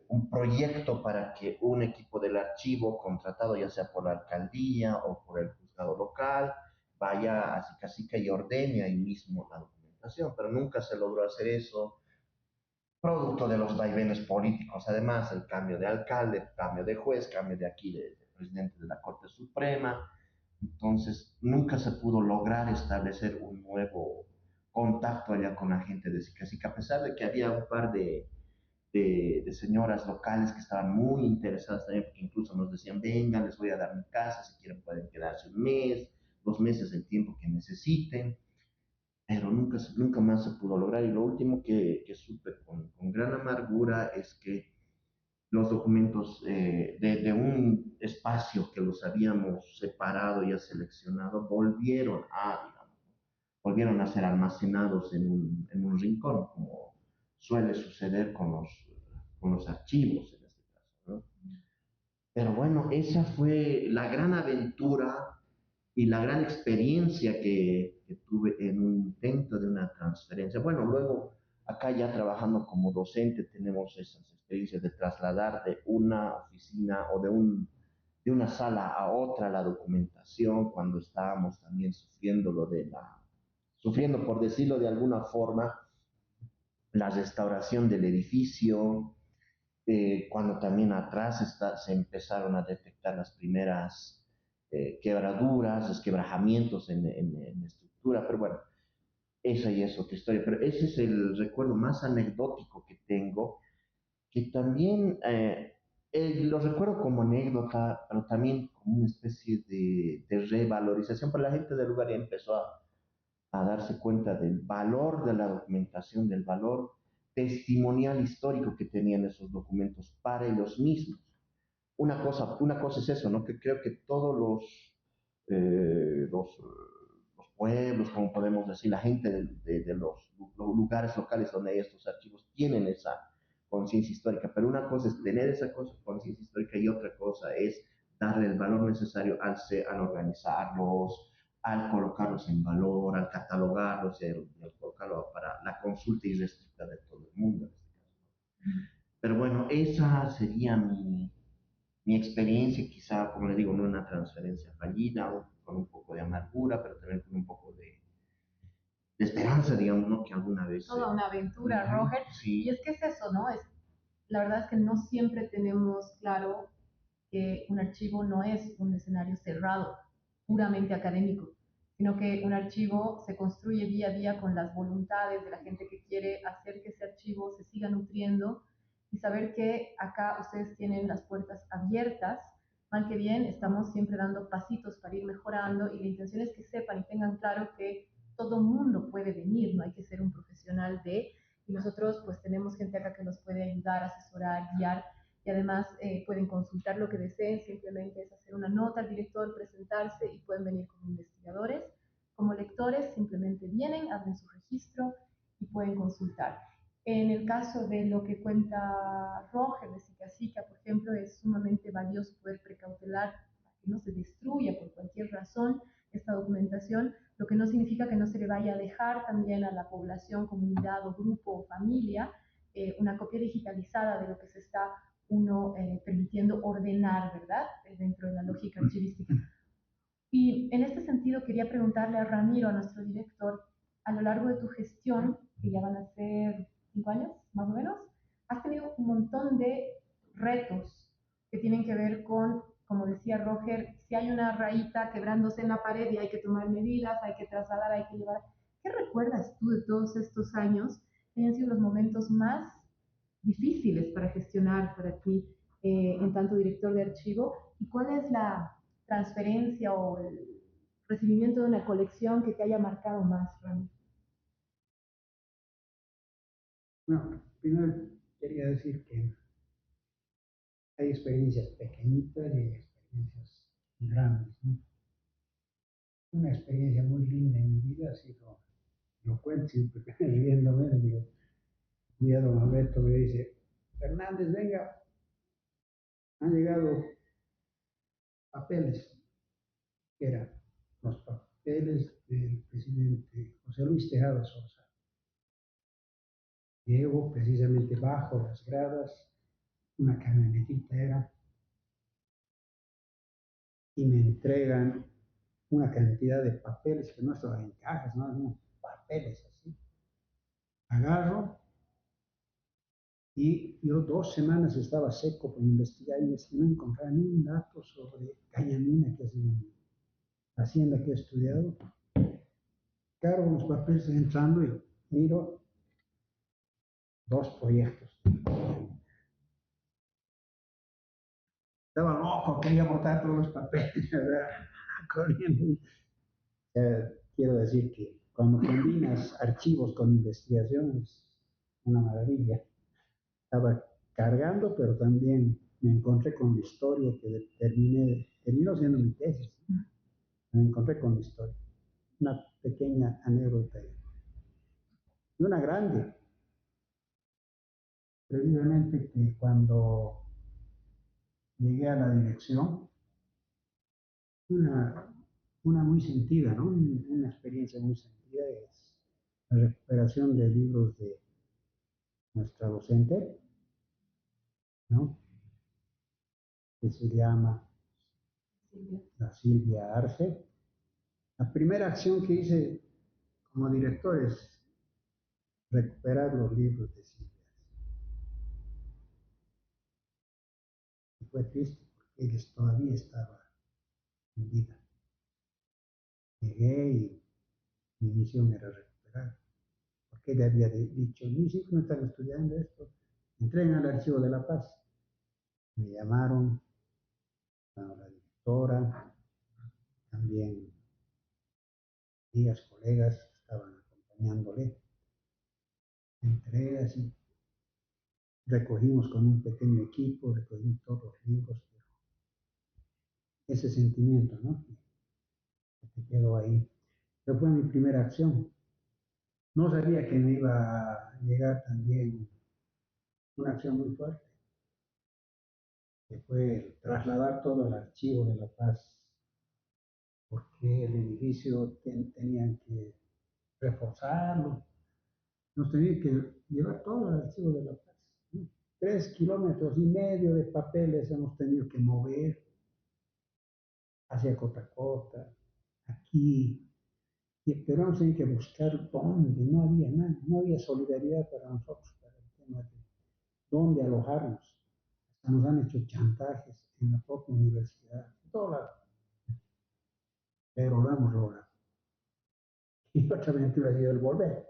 Speaker 6: un proyecto para que un equipo del archivo contratado ya sea por la alcaldía o por el juzgado local vaya a Sica y ordene ahí mismo la documentación, pero nunca se logró hacer eso, producto de los vaivenes políticos. Además, el cambio de alcalde, cambio de juez, cambio de aquí de presidente de la Corte Suprema. Entonces, nunca se pudo lograr establecer un nuevo contacto allá con la gente de Sica, a pesar de que había un par de señoras locales que estaban muy interesadas también, porque incluso nos decían, vengan, les voy a dar mi casa, si quieren pueden quedarse un mes, 2 meses, el tiempo que necesiten, pero nunca más se pudo lograr. Y lo último que supe con gran amargura es que los documentos de un espacio que los habíamos separado y seleccionado volvieron a ser almacenados en un rincón, como suele suceder con los archivos en este caso, ¿no? Pero bueno, esa fue la gran aventura y la gran experiencia que tuve en un intento de una transferencia. Bueno, luego acá ya trabajando como docente tenemos esas experiencias de trasladar de una oficina o de una sala a otra la documentación, cuando estábamos también sufriendo, por decirlo de alguna forma, la restauración del edificio, cuando también atrás se empezaron a detectar las primeras quebraduras, desquebrajamientos en la estructura, pero bueno, esa ya es otra historia. Pero ese es el recuerdo más anecdótico que tengo, que también lo recuerdo como anécdota, pero también como una especie de revalorización, para la gente del lugar ya empezó a darse cuenta del valor de la documentación, del valor testimonial histórico que tenían esos documentos para ellos mismos. Una cosa es eso, ¿no? Que creo que todos los pueblos, como podemos decir, la gente de los lugares locales donde hay estos archivos tienen esa conciencia histórica, pero una cosa es tener esa conciencia histórica y otra cosa es darle el valor necesario al organizarlos, al colocarlos en valor, al catalogarlos y al colocarlos para la consulta irrestricta de todo el mundo. Pero bueno, esa sería mi experiencia, quizá, como le digo, no una transferencia fallida, con un poco de amargura, pero también con un poco de esperanza, digamos, ¿no? Que alguna vez...
Speaker 1: Toda una aventura, Roger.
Speaker 6: Sí.
Speaker 1: Y es que es eso, ¿no? La verdad es que no siempre tenemos claro que un archivo no es un escenario cerrado, puramente académico, sino que un archivo se construye día a día con las voluntades de la gente que quiere hacer que ese archivo se siga nutriendo y saber que acá ustedes tienen las puertas abiertas. Mal que bien, estamos siempre dando pasitos para ir mejorando y la intención es que sepan y tengan claro que todo mundo puede venir, no hay que ser un profesional y nosotros pues tenemos gente acá que nos puede ayudar, asesorar, guiar y además pueden consultar lo que deseen, simplemente es hacer una nota al director, presentarse y pueden venir como investigadores, como lectores, simplemente vienen, abren su registro y pueden consultar. En el caso de lo que cuenta Roger de Sica, por ejemplo, es sumamente valioso poder precautelar para que no se destruya por cualquier razón esta documentación, lo que no significa que no se le vaya a dejar también a la población, comunidad o grupo o familia una copia digitalizada de lo que se está uno permitiendo ordenar, ¿verdad? Dentro de la lógica archivística. Y en este sentido quería preguntarle a Ramiro, a nuestro director, a lo largo de tu gestión, que ya van a ser 5 años más o menos, has tenido un montón de retos que tienen que ver con, como decía Roger, si hay una rayita quebrándose en la pared y hay que tomar medidas, hay que trasladar, hay que llevar. ¿Qué recuerdas tú de todos estos años que hayan sido los momentos más difíciles para gestionar para ti en tanto director de archivo? ¿Y cuál es la transferencia o el recibimiento de una colección que te haya marcado más, Rami?
Speaker 2: Bueno, primero quería decir que hay experiencias pequeñitas y hay experiencias grandes, ¿no? Una experiencia muy linda en mi vida ha sido, lo cuento siempre riéndome, le digo, un día don Alberto me dice, Fernández, venga, han llegado papeles, que eran los papeles del presidente José Luis Tejada Sosa. Llego precisamente bajo las gradas, una camionetita era, y me entregan una cantidad de papeles que no estaban en cajas, no, papeles así. Agarro y yo 2 semanas estaba seco por investigar y no encontraba ni un dato sobre cañamina, que es una hacienda que he estudiado. Cargo los papeles entrando y miro 2 proyectos. Estaba loco, quería botar todos los papeles, ¿verdad? Corriendo. Quiero decir que cuando combinas archivos con investigación es una maravilla. Estaba cargando, pero también me encontré con la historia que terminó siendo mi tesis. Me encontré con la historia. Una pequeña anécdota y una grande. Precisamente que cuando llegué a la dirección, una, una muy sentida, ¿no? Una experiencia muy sentida es la recuperación de libros de nuestra docente, ¿no? Que se llama la Silvia Arce. La primera acción que hice como director es recuperar los libros de Silvia. Y fue triste porque ella todavía estaba en vida. Llegué y mi misión era recuperar. Porque ella había dicho, mis hijos no están estudiando esto, entren al archivo de La Paz. Me llamaron a la directora, también días, colegas estaban acompañándole. Entré así, recogimos con un pequeño equipo, recogimos todos los libros, pero ese sentimiento, ¿no? Que te quedó ahí. Pero fue mi primera acción. No sabía que me iba a llegar también una acción muy fuerte, que fue trasladar todo el archivo de La Paz, porque el edificio tenían que reforzarlo. Nos tenían que llevar todo el archivo de La Paz, ¿no? 3,5 kilómetros de papeles hemos tenido que mover hacia Cotacota, aquí, pero vamos a tener que buscar dónde, no había nada, no había solidaridad para nosotros, para el tema de dónde alojarnos. Hasta nos han hecho chantajes en la propia universidad, en todo lado, pero lo hemos logrado. Y otra aventura ha sido el volver.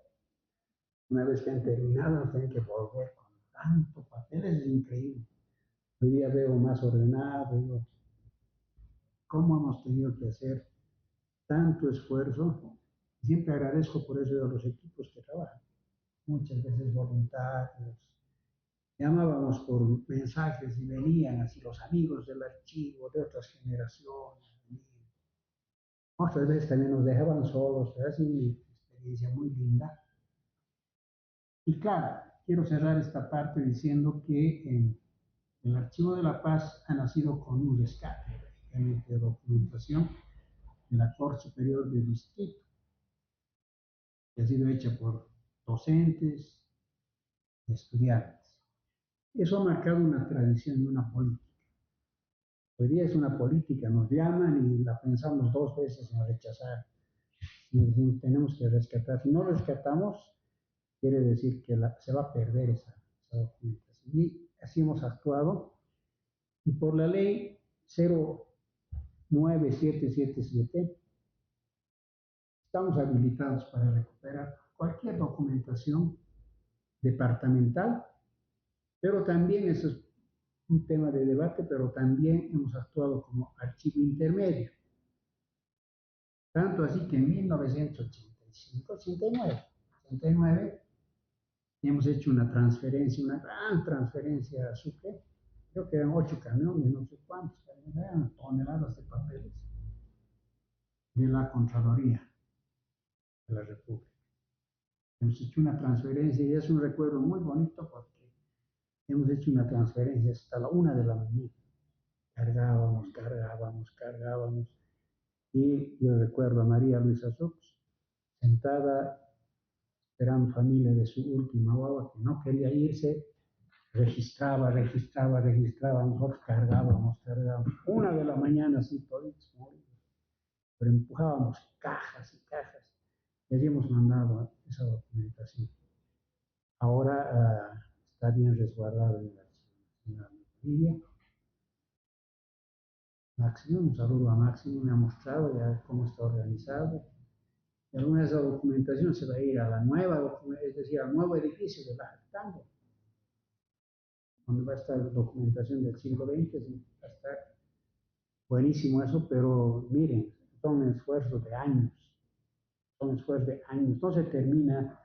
Speaker 2: Una vez que han terminado, nos tienen que volver con tanto papel, es increíble. Hoy día veo más ordenado, digo, ¿cómo hemos tenido que hacer tanto esfuerzo? Siempre agradezco por eso a los equipos que trabajan, muchas veces voluntarios. Llamábamos por mensajes y venían así los amigos del archivo de otras generaciones. Otras veces también nos dejaban solos, ha sido una experiencia muy linda. Y claro, quiero cerrar esta parte diciendo que el Archivo de La Paz ha nacido con un rescate de documentación de la Corte Superior del Distrito, que ha sido hecha por docentes y estudiantes. Eso ha marcado una tradición y una política. Hoy día es una política, nos llaman y la pensamos dos veces en rechazar. Y decimos, tenemos que rescatar. Si no rescatamos, quiere decir que se va a perder esa documentación. Y así hemos actuado. Y por la ley 09777 estamos habilitados para recuperar cualquier documentación departamental, pero también eso es un tema de debate, pero también hemos actuado como archivo intermedio. Tanto así que en 1985, 89, hemos hecho una transferencia, una gran transferencia a Sucre. Creo que eran 8 camiones, no sé cuántos, eran toneladas de papeles de la Contraloría de la República. Hemos hecho una transferencia y es un recuerdo muy bonito porque hemos hecho una transferencia hasta la 1 de la mañana. Cargábamos. Y yo recuerdo a María Luisa Sux sentada esperando familia de su última guagua que no quería irse, registraba, nosotros cargábamos. 1 de la mañana, así toditos moridos, pero empujábamos cajas y cajas y habíamos mandado esa documentación. Ahora está bien resguardado en el Archivo Nacional de Bolivia. Máximo, un saludo a Máximo, me ha mostrado ya cómo está organizado. Y alguna de esa documentación se va a ir a la nueva documentación, es decir, al nuevo edificio de la Jactango, donde va a estar documentación del siglo XX, va a estar buenísimo eso, pero miren, son esfuerzos de años, no se termina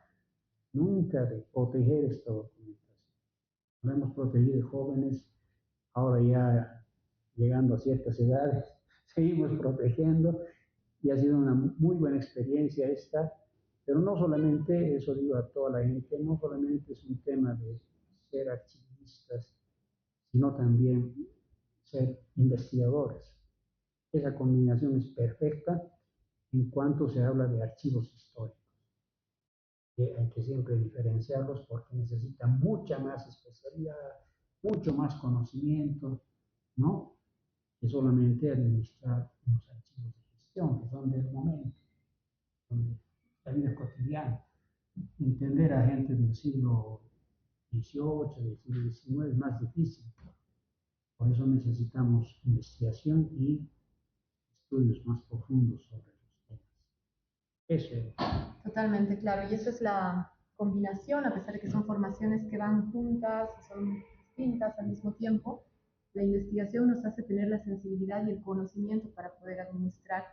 Speaker 2: nunca de proteger esta documentación. Lo hemos protegido de jóvenes, ahora ya llegando a ciertas edades, seguimos protegiendo y ha sido una muy buena experiencia esta, pero no solamente, eso digo a toda la gente, no solamente es un tema de ser archivistas, sino también ser investigadores. Esa combinación es perfecta en cuanto se habla de archivos históricos. Que hay que siempre diferenciarlos porque necesitan mucha más especialidad, mucho más conocimiento, ¿no? Que solamente administrar unos archivos de gestión, que son del momento, donde la vida cotidiana. Entender a gente del siglo XVIII, del siglo XIX es más difícil. Por eso necesitamos investigación y estudios más profundos sobre los temas. Eso es.
Speaker 1: Totalmente, claro. Y eso es la combinación, a pesar de que son formaciones que van juntas, son distintas al mismo tiempo. La investigación nos hace tener la sensibilidad y el conocimiento para poder administrar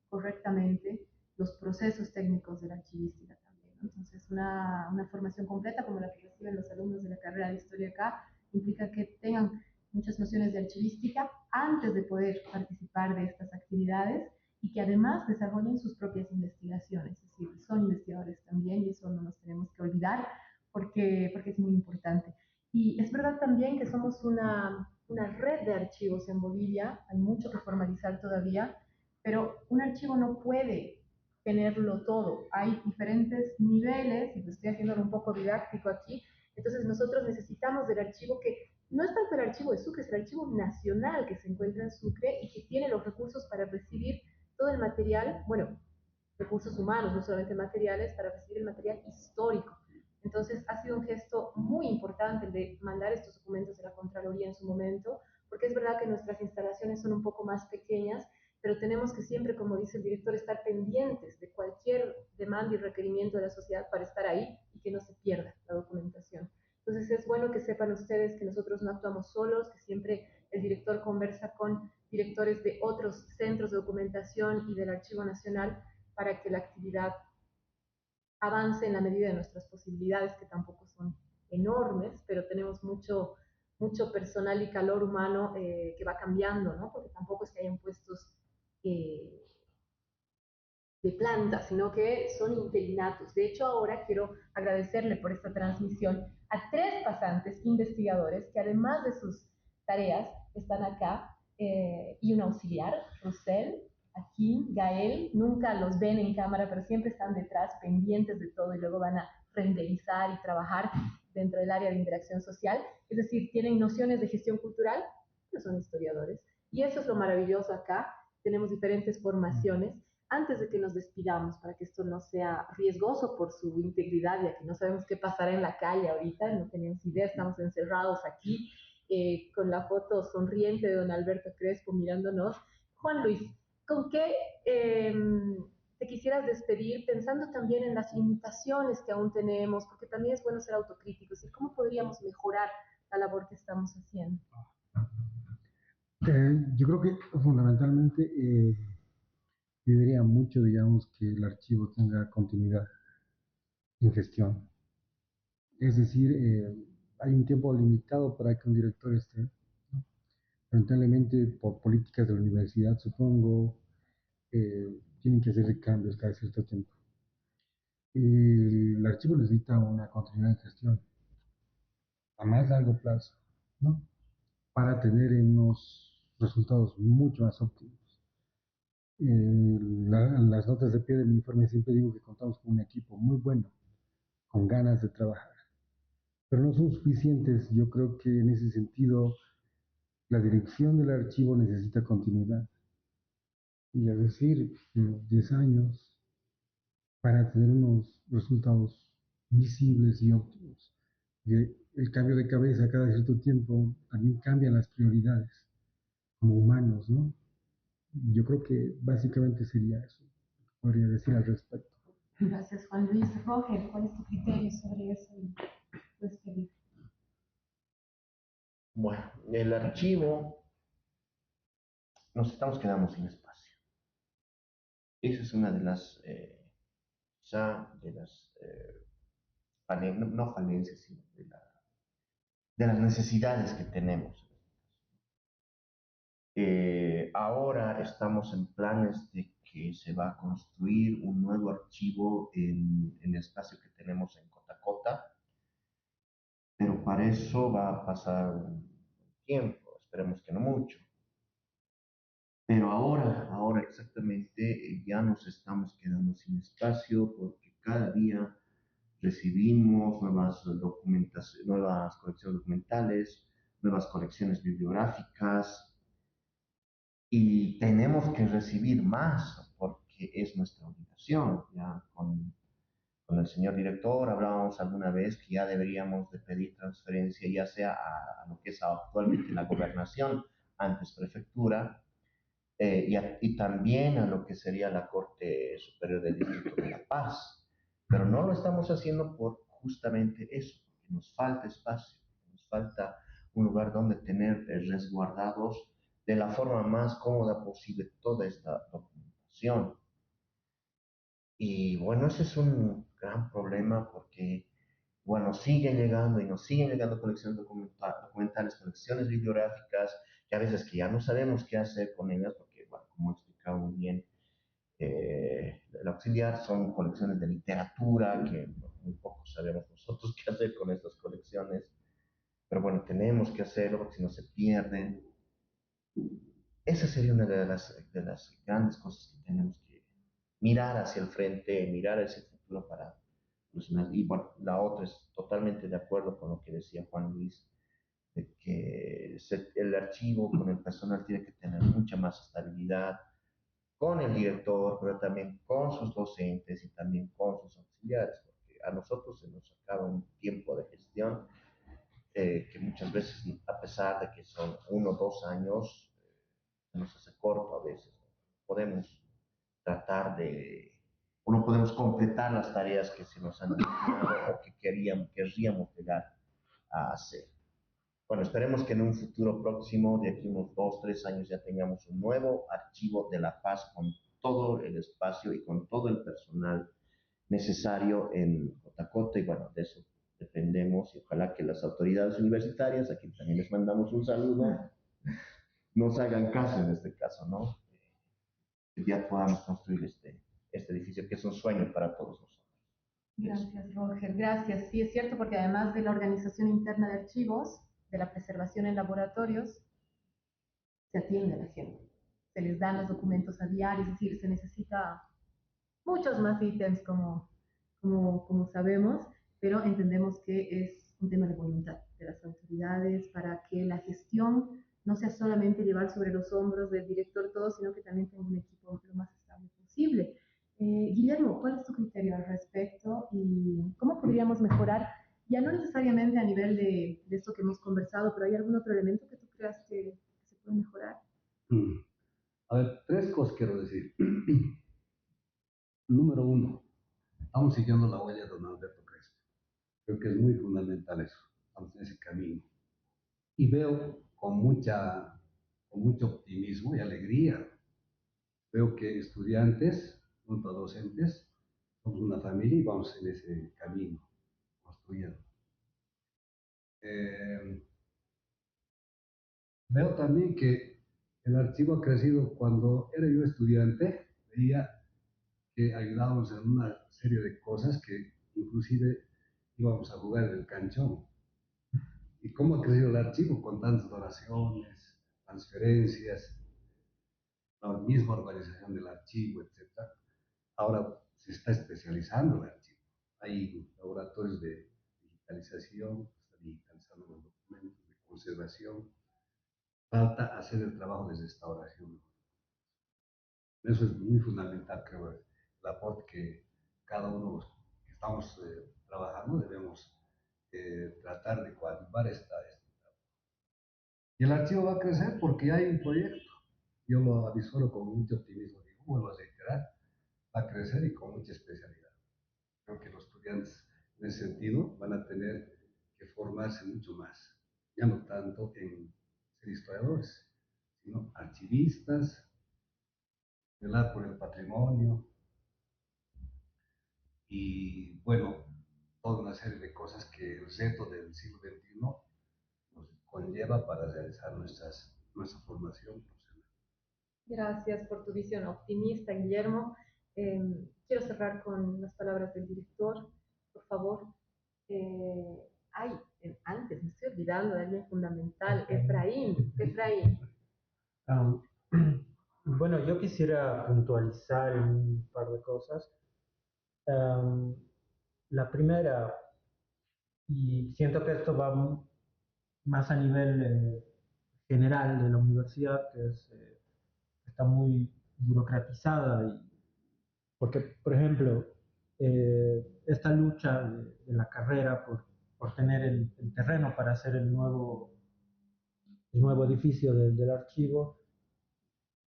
Speaker 1: correctamente los procesos técnicos de la archivística también, ¿no? Entonces, una formación completa como la que reciben los alumnos de la carrera de Historia acá implica que tengan muchas nociones de archivística antes de poder participar de estas actividades y que además desarrollen sus propias investigaciones, es decir, son investigadores también y eso no nos tenemos que olvidar porque es muy importante. Y es verdad también que somos una red de archivos en Bolivia, hay mucho que formalizar todavía, pero un archivo no puede tenerlo todo, hay diferentes niveles, y lo estoy haciendo un poco didáctico aquí, entonces nosotros necesitamos del archivo que no es tanto el archivo de Sucre, es el archivo nacional que se encuentra en Sucre y que tiene los recursos para recibir todo el material, bueno, recursos humanos, no solamente materiales, para recibir el material histórico. Entonces ha sido un gesto muy importante el de mandar estos documentos de la Contraloría en su momento, porque es verdad que nuestras instalaciones son un poco más pequeñas, pero tenemos que siempre, como dice el director, estar pendientes de cualquier demanda y requerimiento de la sociedad para estar ahí y que no se pierda la documentación. Entonces es bueno que sepan ustedes que nosotros no actuamos solos, que siempre el director conversa con directores de otros centros de documentación y del Archivo Nacional para que la actividad avance en la medida de nuestras posibilidades, que tampoco son enormes, pero tenemos mucho personal y calor humano que va cambiando, ¿no? Porque tampoco es que hayan puestos eh, de planta, sino que son interinatos. De hecho, ahora quiero agradecerle por esta transmisión a 3 pasantes investigadores que además de sus tareas están acá y un auxiliar, Rosel, aquí, Gael, nunca los ven en cámara, pero siempre están detrás, pendientes de todo y luego van a renderizar y trabajar dentro del área de interacción social. Es decir, tienen nociones de gestión cultural, no son historiadores, Y eso es lo maravilloso acá. Tenemos diferentes formaciones antes de que nos despidamos, para que esto no sea riesgoso por su integridad, ya que no sabemos qué pasará en la calle ahorita, no tenemos idea, estamos encerrados aquí, con la foto sonriente de don Alberto Crespo mirándonos. Juan Luis, ¿con qué eh, te quisieras despedir pensando también en las limitaciones que aún tenemos? Porque también es bueno ser autocríticos y cómo podríamos mejorar la labor que estamos haciendo.
Speaker 5: Yo creo que fundamentalmente yo diría mucho, digamos, que el archivo tenga continuidad en gestión. Es decir, hay un tiempo limitado para que un director esté, ¿no? Lamentablemente, por políticas de la universidad, supongo, tienen que hacer cambios cada cierto tiempo. Y el archivo necesita una continuidad en gestión a más largo plazo, ¿no? Para tener unos resultados mucho más óptimos. Las notas de pie de mi informe siempre digo que contamos con un equipo muy bueno, con ganas de trabajar, pero no son suficientes. Yo creo que en ese sentido la dirección del archivo necesita continuidad. Y es decir, 10 años para tener unos resultados visibles y óptimos. Y el cambio de cabeza cada cierto tiempo también cambian las prioridades como humanos, ¿no? Yo creo que básicamente sería eso, podría decir al respecto.
Speaker 1: Gracias, Juan Luis. Roger, ¿cuál es tu criterio sobre eso? Pues,
Speaker 6: Bueno, el archivo, nos estamos quedando sin espacio. Esa es una de las, quizá, de las, no falencias, sino de las necesidades que tenemos. Ahora estamos en planes de que se va a construir un nuevo archivo en el espacio que tenemos en Cotacota, pero para eso va a pasar un tiempo, esperemos que no mucho. Pero ahora exactamente ya nos estamos quedando sin espacio porque cada día recibimos nuevas colecciones documentales, nuevas colecciones bibliográficas, y tenemos que recibir más porque es nuestra obligación. Ya con el señor director hablábamos alguna vez que ya deberíamos de pedir transferencia ya sea a lo que es actualmente la gobernación, antes prefectura, y también a lo que sería la Corte Superior del Distrito de La Paz. Pero no lo estamos haciendo por justamente eso, porque nos falta espacio, nos falta un lugar donde tener resguardados de la forma más cómoda posible toda esta documentación. Y bueno, ese es un gran problema porque, bueno, siguen llegando y nos siguen llegando colecciones documentales, colecciones bibliográficas, que a veces que ya no sabemos qué hacer con ellas, porque, bueno, como explicaba muy bien el auxiliar, son colecciones de literatura, que bueno, muy poco sabemos nosotros qué hacer con estas colecciones, pero bueno, tenemos que hacerlo porque si no se pierden. Esa sería una de las grandes cosas que tenemos que mirar hacia el frente, mirar hacia el futuro para los demás. Y bueno, la otra es totalmente de acuerdo con lo que decía Juan Luis, de que el archivo con el personal tiene que tener mucha más estabilidad con el director, pero también con sus docentes y también con sus auxiliares, porque a nosotros se nos acaba un tiempo de gestión que muchas veces, a pesar de que son 1 o 2 años, se nos hace corto a veces. Podemos tratar de, o no podemos completar las tareas que se nos han asignado o que querríamos llegar a hacer. Bueno, esperemos que en un futuro próximo, de aquí unos 2 o 3 años, ya tengamos un nuevo archivo de La Paz con todo el espacio y con todo el personal necesario en Cotacota. Y bueno, de eso dependemos y ojalá que las autoridades universitarias, a quien también les mandamos un saludo, nos hagan caso en este caso, ¿no? Que ya podamos construir este edificio, que es un sueño para todos nosotros.
Speaker 1: gracias, Roger. Gracias. Sí, es cierto, porque además de la organización interna de archivos, de la preservación en laboratorios, se atiende a la gente. Se les dan los documentos a diario, es decir, se necesita muchos más ítems como sabemos, pero entendemos que es un tema de voluntad de las autoridades para que la gestión no sea solamente llevar sobre los hombros del director todo, sino que también tenga un equipo lo más estable posible. Guillermo, ¿cuál es tu criterio al respecto y cómo podríamos mejorar? Ya no necesariamente a nivel de esto que hemos conversado, pero ¿hay algún otro elemento que tú creas que se puede mejorar?
Speaker 4: Mm. A ver, tres cosas quiero decir. Número uno, estamos siguiendo la huella de don Alberto Crespo. Creo que es muy fundamental eso. Estamos en ese camino. Y veo con mucho optimismo y alegría. Veo que estudiantes, junto a docentes, somos una familia y vamos en ese camino, construyendo. Eh, Veo también que el archivo ha crecido. Cuando era yo estudiante, veía que ayudábamos en una serie de cosas que inclusive íbamos a jugar en el canchón. ¿Y cómo ha crecido el archivo? Con tantas donaciones, transferencias, la misma organización del archivo, etcétera. Ahora se está especializando el archivo. Hay laboratorios de digitalización, se están digitalizando los documentos de conservación. Falta hacer el trabajo de restauración. Eso es muy fundamental, creo, el aporte que cada uno que estamos trabajando debemos tratar de coadyuvar esta. Y el archivo va a crecer porque hay un proyecto. Yo lo avisoro con mucho optimismo, digo, vuelvo a reiterar, va a crecer y con mucha especialidad. Creo que los estudiantes en ese sentido van a tener que formarse mucho más, ya no tanto en ser historiadores, sino archivistas, velar por el patrimonio y, bueno, toda una serie de cosas que el reto del siglo XXI nos conlleva para realizar nuestra formación profesional.
Speaker 1: Gracias por tu visión optimista, Guillermo. Quiero cerrar con las palabras del director, por favor. Ay, antes me estoy olvidando de alguien fundamental, Efraín. Efraín.
Speaker 3: Um, bueno, yo quisiera puntualizar un par de cosas. Um, la primera, y siento que esto va más a nivel general de la universidad, que está muy burocratizada, porque, por ejemplo, esta lucha de la carrera por tener el terreno para hacer el nuevo edificio del archivo,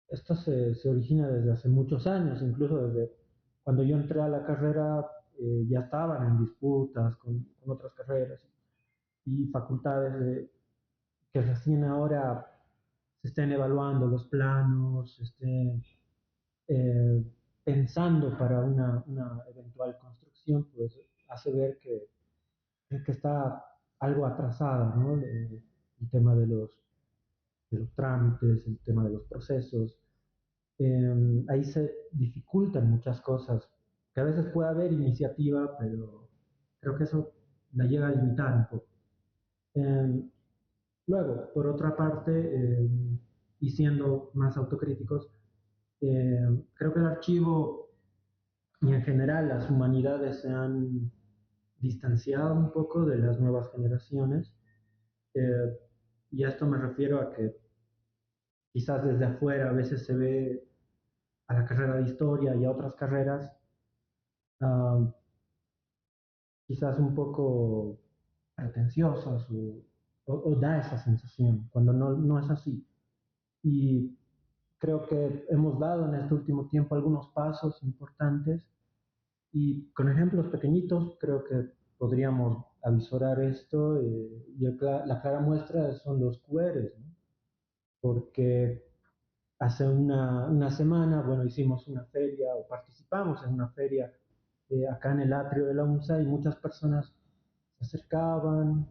Speaker 3: esto se origina desde hace muchos años, incluso desde cuando yo entré a la carrera ya estaban en disputas con otras carreras y facultades que recién ahora se estén evaluando los planos, se estén eh, pensando para una eventual construcción, pues hace ver que está algo atrasada, ¿no? El tema de los trámites, el tema de los procesos. Ahí se dificultan muchas cosas, que a veces puede haber iniciativa, pero creo que eso la llega a limitar un poco. Eh, Luego, por otra parte, y siendo más autocríticos, creo que el archivo y en general las humanidades se han distanciado un poco de las nuevas generaciones. eh, y a esto me refiero a que quizás desde afuera a veces se ve a la carrera de historia y a otras carreras uh, quizás un poco pretenciosas o da esa sensación, cuando no es así. Y creo que hemos dado en este último tiempo algunos pasos importantes y con ejemplos pequeñitos creo que podríamos avisorar esto y la clara muestra son los QRs, ¿no? Porque hace una semana, bueno, hicimos una feria o participamos en una feria acá en el atrio de la UNSA y muchas personas se acercaban,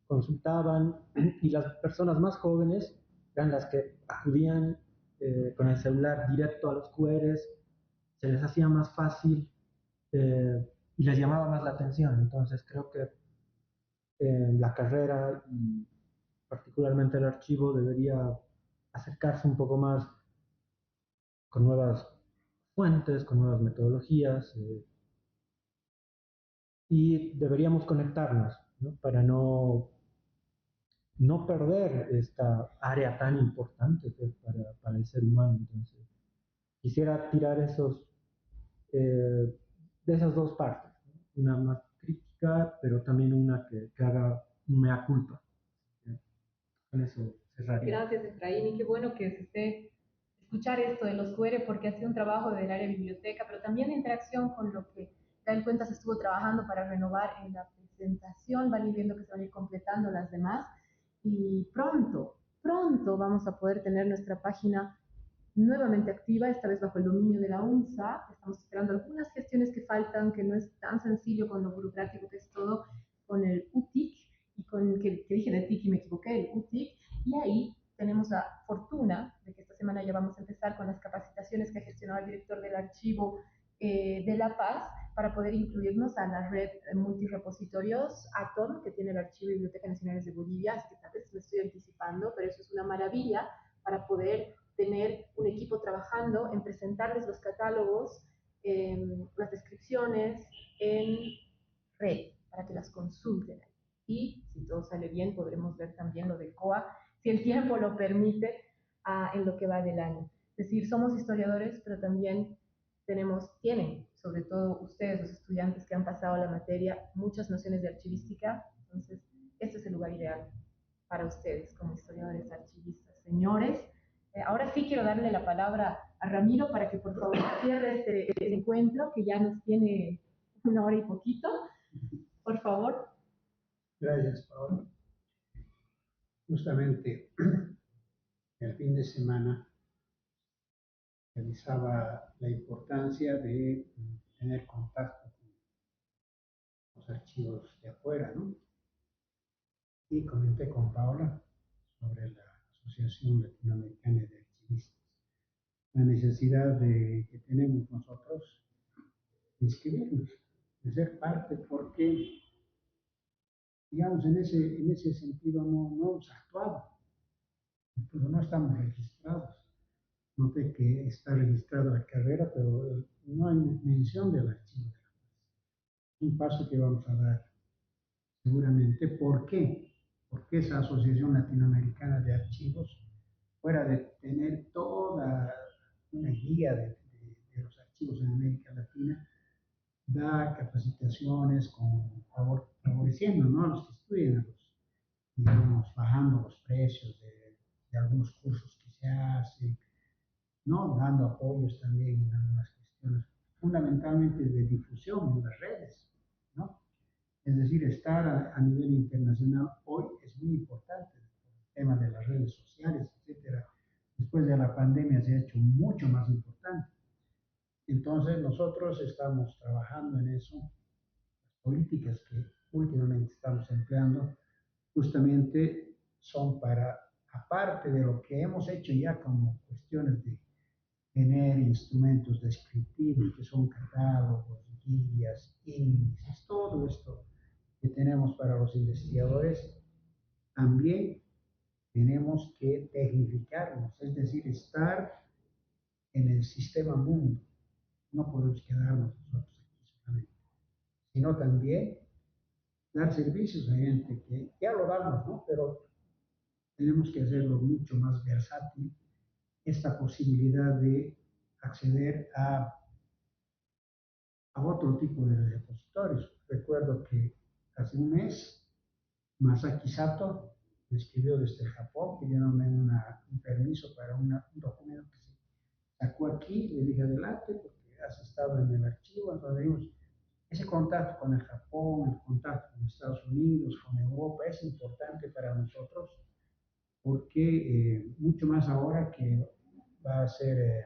Speaker 3: consultaban y las personas más jóvenes eran las que acudían con el celular directo a los QRs, se les hacía más fácil y les llamaba más la atención. Entonces creo que la carrera y particularmente el archivo debería acercarse un poco más con nuevas fuentes, con nuevas metodologías y deberíamos conectarnos, ¿no? Para no no perder esta área tan importante que es para el ser humano. Entonces, quisiera tirar de esas dos partes, ¿no? Una más crítica, pero también una que haga un mea culpa. Con eso cerraría.
Speaker 1: Gracias, Efraín, y qué bueno que se esté escuchar esto de los QR porque ha sido un trabajo del área de biblioteca, pero también de interacción con lo que Gael Cuentas estuvo trabajando para renovar en la presentación. Van a ir viendo que se van a ir completando las demás y pronto, pronto vamos a poder tener nuestra página nuevamente activa, esta vez bajo el dominio de la UNSA. Estamos esperando algunas gestiones que faltan, que no es tan sencillo con lo burocrático que es todo, con el UTIC, y con que dije de TIC y me equivoqué, el UTIC, y ahí tenemos la fortuna de que esta semana ya vamos a empezar con las capacitaciones que ha gestionado el director del archivo de La Paz para poder incluirnos a la red multirepositorios ATOM que tiene el Archivo y Biblioteca Nacionales de Bolivia, así que tal vez me estoy anticipando, pero eso es una maravilla para poder tener un equipo trabajando en presentarles los catálogos, las descripciones en red para que las consulten. Y si todo sale bien, podremos ver también lo de COA, si el tiempo lo permite, en lo que va del año. Es decir, somos historiadores, pero también tienen, sobre todo ustedes, los estudiantes que han pasado la materia, muchas nociones de archivística. Entonces, este es el lugar ideal para ustedes como historiadores archivistas. Señores, ahora sí quiero darle la palabra a Ramiro para que por favor cierre este encuentro que ya nos tiene una hora y poquito. Por favor.
Speaker 2: Gracias, Paola. Justamente el fin de semana realizaba la importancia de tener contacto con los archivos de afuera, ¿no? Y comenté con Paola sobre la Asociación Latinoamericana de Archivistas, la necesidad que tenemos nosotros de inscribirnos, de ser parte, porque, digamos, en ese sentido no hemos actuado, incluso no estamos registrados. Noté que está registrada la carrera, pero no hay mención del archivo de la paz. Un paso que vamos a dar seguramente. ¿Por qué? Porque esa Asociación Latinoamericana de Archivos, fuera de tener toda una guía de los archivos en América Latina, da capacitaciones favoreciendo, ¿no?, a los que estudian, a los, digamos, bajando los precios de algunos cursos que se hacen, ¿no?, dando apoyos también en algunas cuestiones, fundamentalmente de difusión en las redes, ¿no? Es decir, estar a nivel internacional hoy es muy importante. El tema de las redes sociales, etcétera, después de la pandemia se ha hecho mucho más importante. Entonces, nosotros estamos trabajando en eso. Las políticas que últimamente estamos empleando justamente son para, aparte de lo que hemos hecho ya como cuestiones de tener instrumentos descriptivos que son catálogos, guías, índices, todo esto que tenemos para los investigadores, también tenemos que tecnificarnos, es decir, estar en el sistema mundo. No podemos quedarnos nosotros aquí solamente, sino también dar servicios a gente que ya lo damos, ¿no? Pero tenemos que hacerlo mucho más versátil, esta posibilidad de acceder a otro tipo de repositorios. Recuerdo que hace un mes Masaki Sato me escribió desde Japón pidiéndome un permiso para un documento que se sacó aquí. Le dije adelante porque has estado en el archivo. Entonces dimos ese contacto con el Japón, el contacto con Estados Unidos, con Europa, es importante para nosotros porque mucho más ahora que va a ser,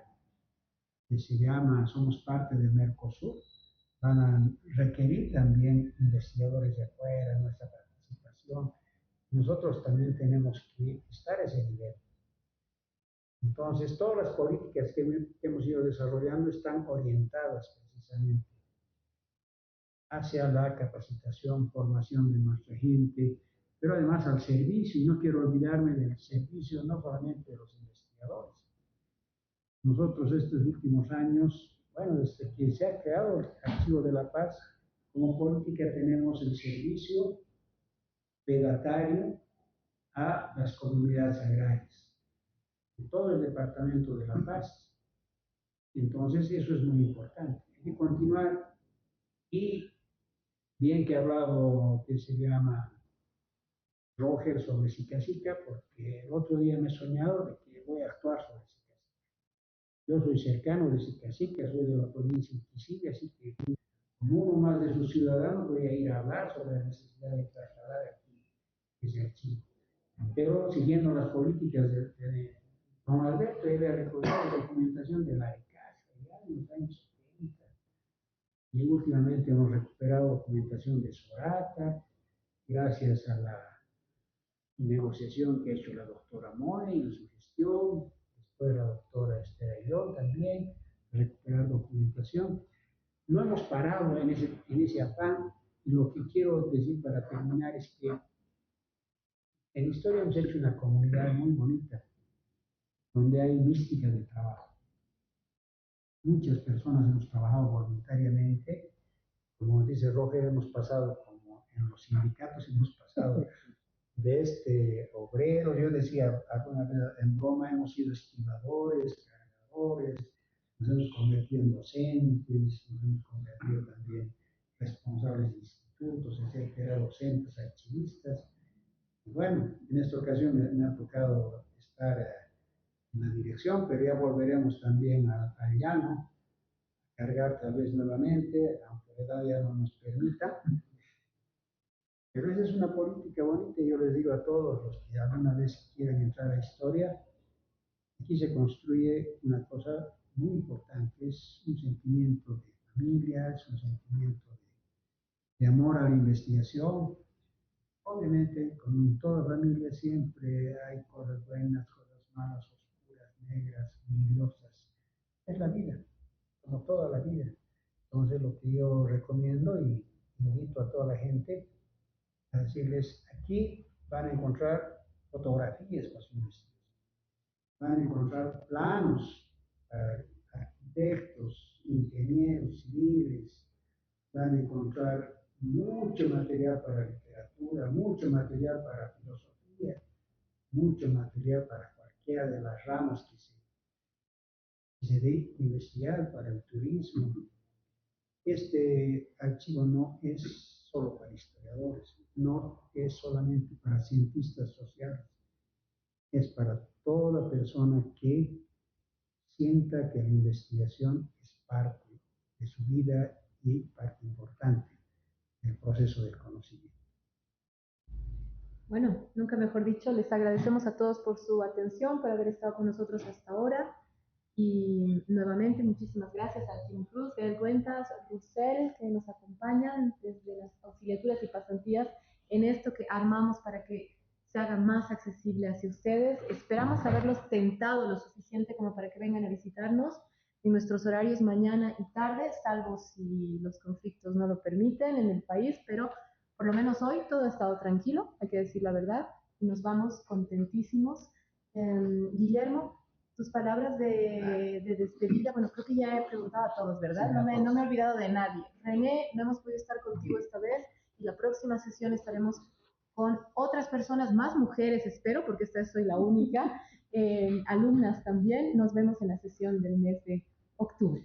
Speaker 2: que se llama, somos parte del Mercosur, van a requerir también investigadores de afuera, nuestra participación. Nosotros también tenemos que estar a ese nivel. Entonces, todas las políticas que hemos ido desarrollando están orientadas precisamente hacia la capacitación, formación de nuestra gente, pero además al servicio, y no quiero olvidarme del servicio no solamente de los investigadores. Nosotros estos últimos años, bueno, desde que se ha creado el Archivo de la Paz, como política tenemos el servicio pedatario a las comunidades agrarias en todo el departamento de La Paz. Entonces, eso es muy importante. Hay que continuar. Y bien que ha hablado, que se llama Roger, sobre Sica, porque el otro día me he soñado de que voy a actuar sobre Sica. Yo soy cercano de Sica, soy de la provincia de Quisí, así que como uno más de sus ciudadanos voy a ir a hablar sobre la necesidad de trasladar aquí ese archivo. Pero siguiendo las políticas de don Alberto, él ha recogido documentación de la ECAS, ya en los años 70. Y últimamente hemos recuperado documentación de Sorata, gracias a la negociación que ha hecho la doctora Mone y su gestión, después la doctora Esther Aguilón también, recuperar documentación. No hemos parado en ese afán, y lo que quiero decir para terminar es que en historia hemos hecho una comunidad muy bonita, donde hay mística de trabajo. Muchas personas hemos trabajado voluntariamente, como dice Roger, hemos pasado como en los sindicatos, hemos pasado de obreros, yo decía alguna vez en broma, hemos sido estibadores, cargadores, nos hemos convertido en docentes, nos hemos convertido también responsables de institutos, etcétera, docentes, archivistas. Y bueno, en esta ocasión me ha tocado estar en la dirección, pero ya volveremos también al llano, a cargar tal vez nuevamente, aunque la edad ya no nos permita. Pero esa es una política bonita, y yo les digo a todos los que alguna vez quieran entrar a la historia, aquí se construye una cosa muy importante, es un sentimiento de familia, es un sentimiento de amor a la investigación. Obviamente, como en toda familia siempre hay cosas buenas, cosas malas, oscuras, negras, peligrosas. Es la vida, como toda la vida. Entonces, lo que yo recomiendo y invito a toda la gente a decirles, aquí van a encontrar fotografías para su investigación, van a encontrar planos para arquitectos, ingenieros civiles, van a encontrar mucho material para literatura, mucho material para filosofía, mucho material para cualquiera de las ramas que se dé investigar, para el turismo. Este archivo no es solo para historiadores, no es solamente para cientistas sociales, es para toda persona que sienta que la investigación es parte de su vida y parte importante del proceso del conocimiento.
Speaker 1: Bueno, nunca mejor dicho, les agradecemos a todos por su atención, por haber estado con nosotros hasta ahora. Y nuevamente, muchísimas gracias a Tim Cruz, Gael Cuentas, Russell, que nos acompañan desde las auxiliaturas y pasantías en esto que armamos para que se haga más accesible hacia ustedes. Esperamos haberlos tentado lo suficiente como para que vengan a visitarnos en nuestros horarios mañana y tarde, salvo si los conflictos no lo permiten en el país, pero por lo menos hoy todo ha estado tranquilo, hay que decir la verdad, y nos vamos contentísimos. Guillermo, tus palabras de despedida, bueno, creo que ya he preguntado a todos, ¿verdad? No me he olvidado de nadie. René, no hemos podido estar contigo esta vez, y la próxima sesión estaremos con otras personas, más mujeres, espero, porque esta vez soy la única, alumnas también. Nos vemos en la sesión del mes de octubre.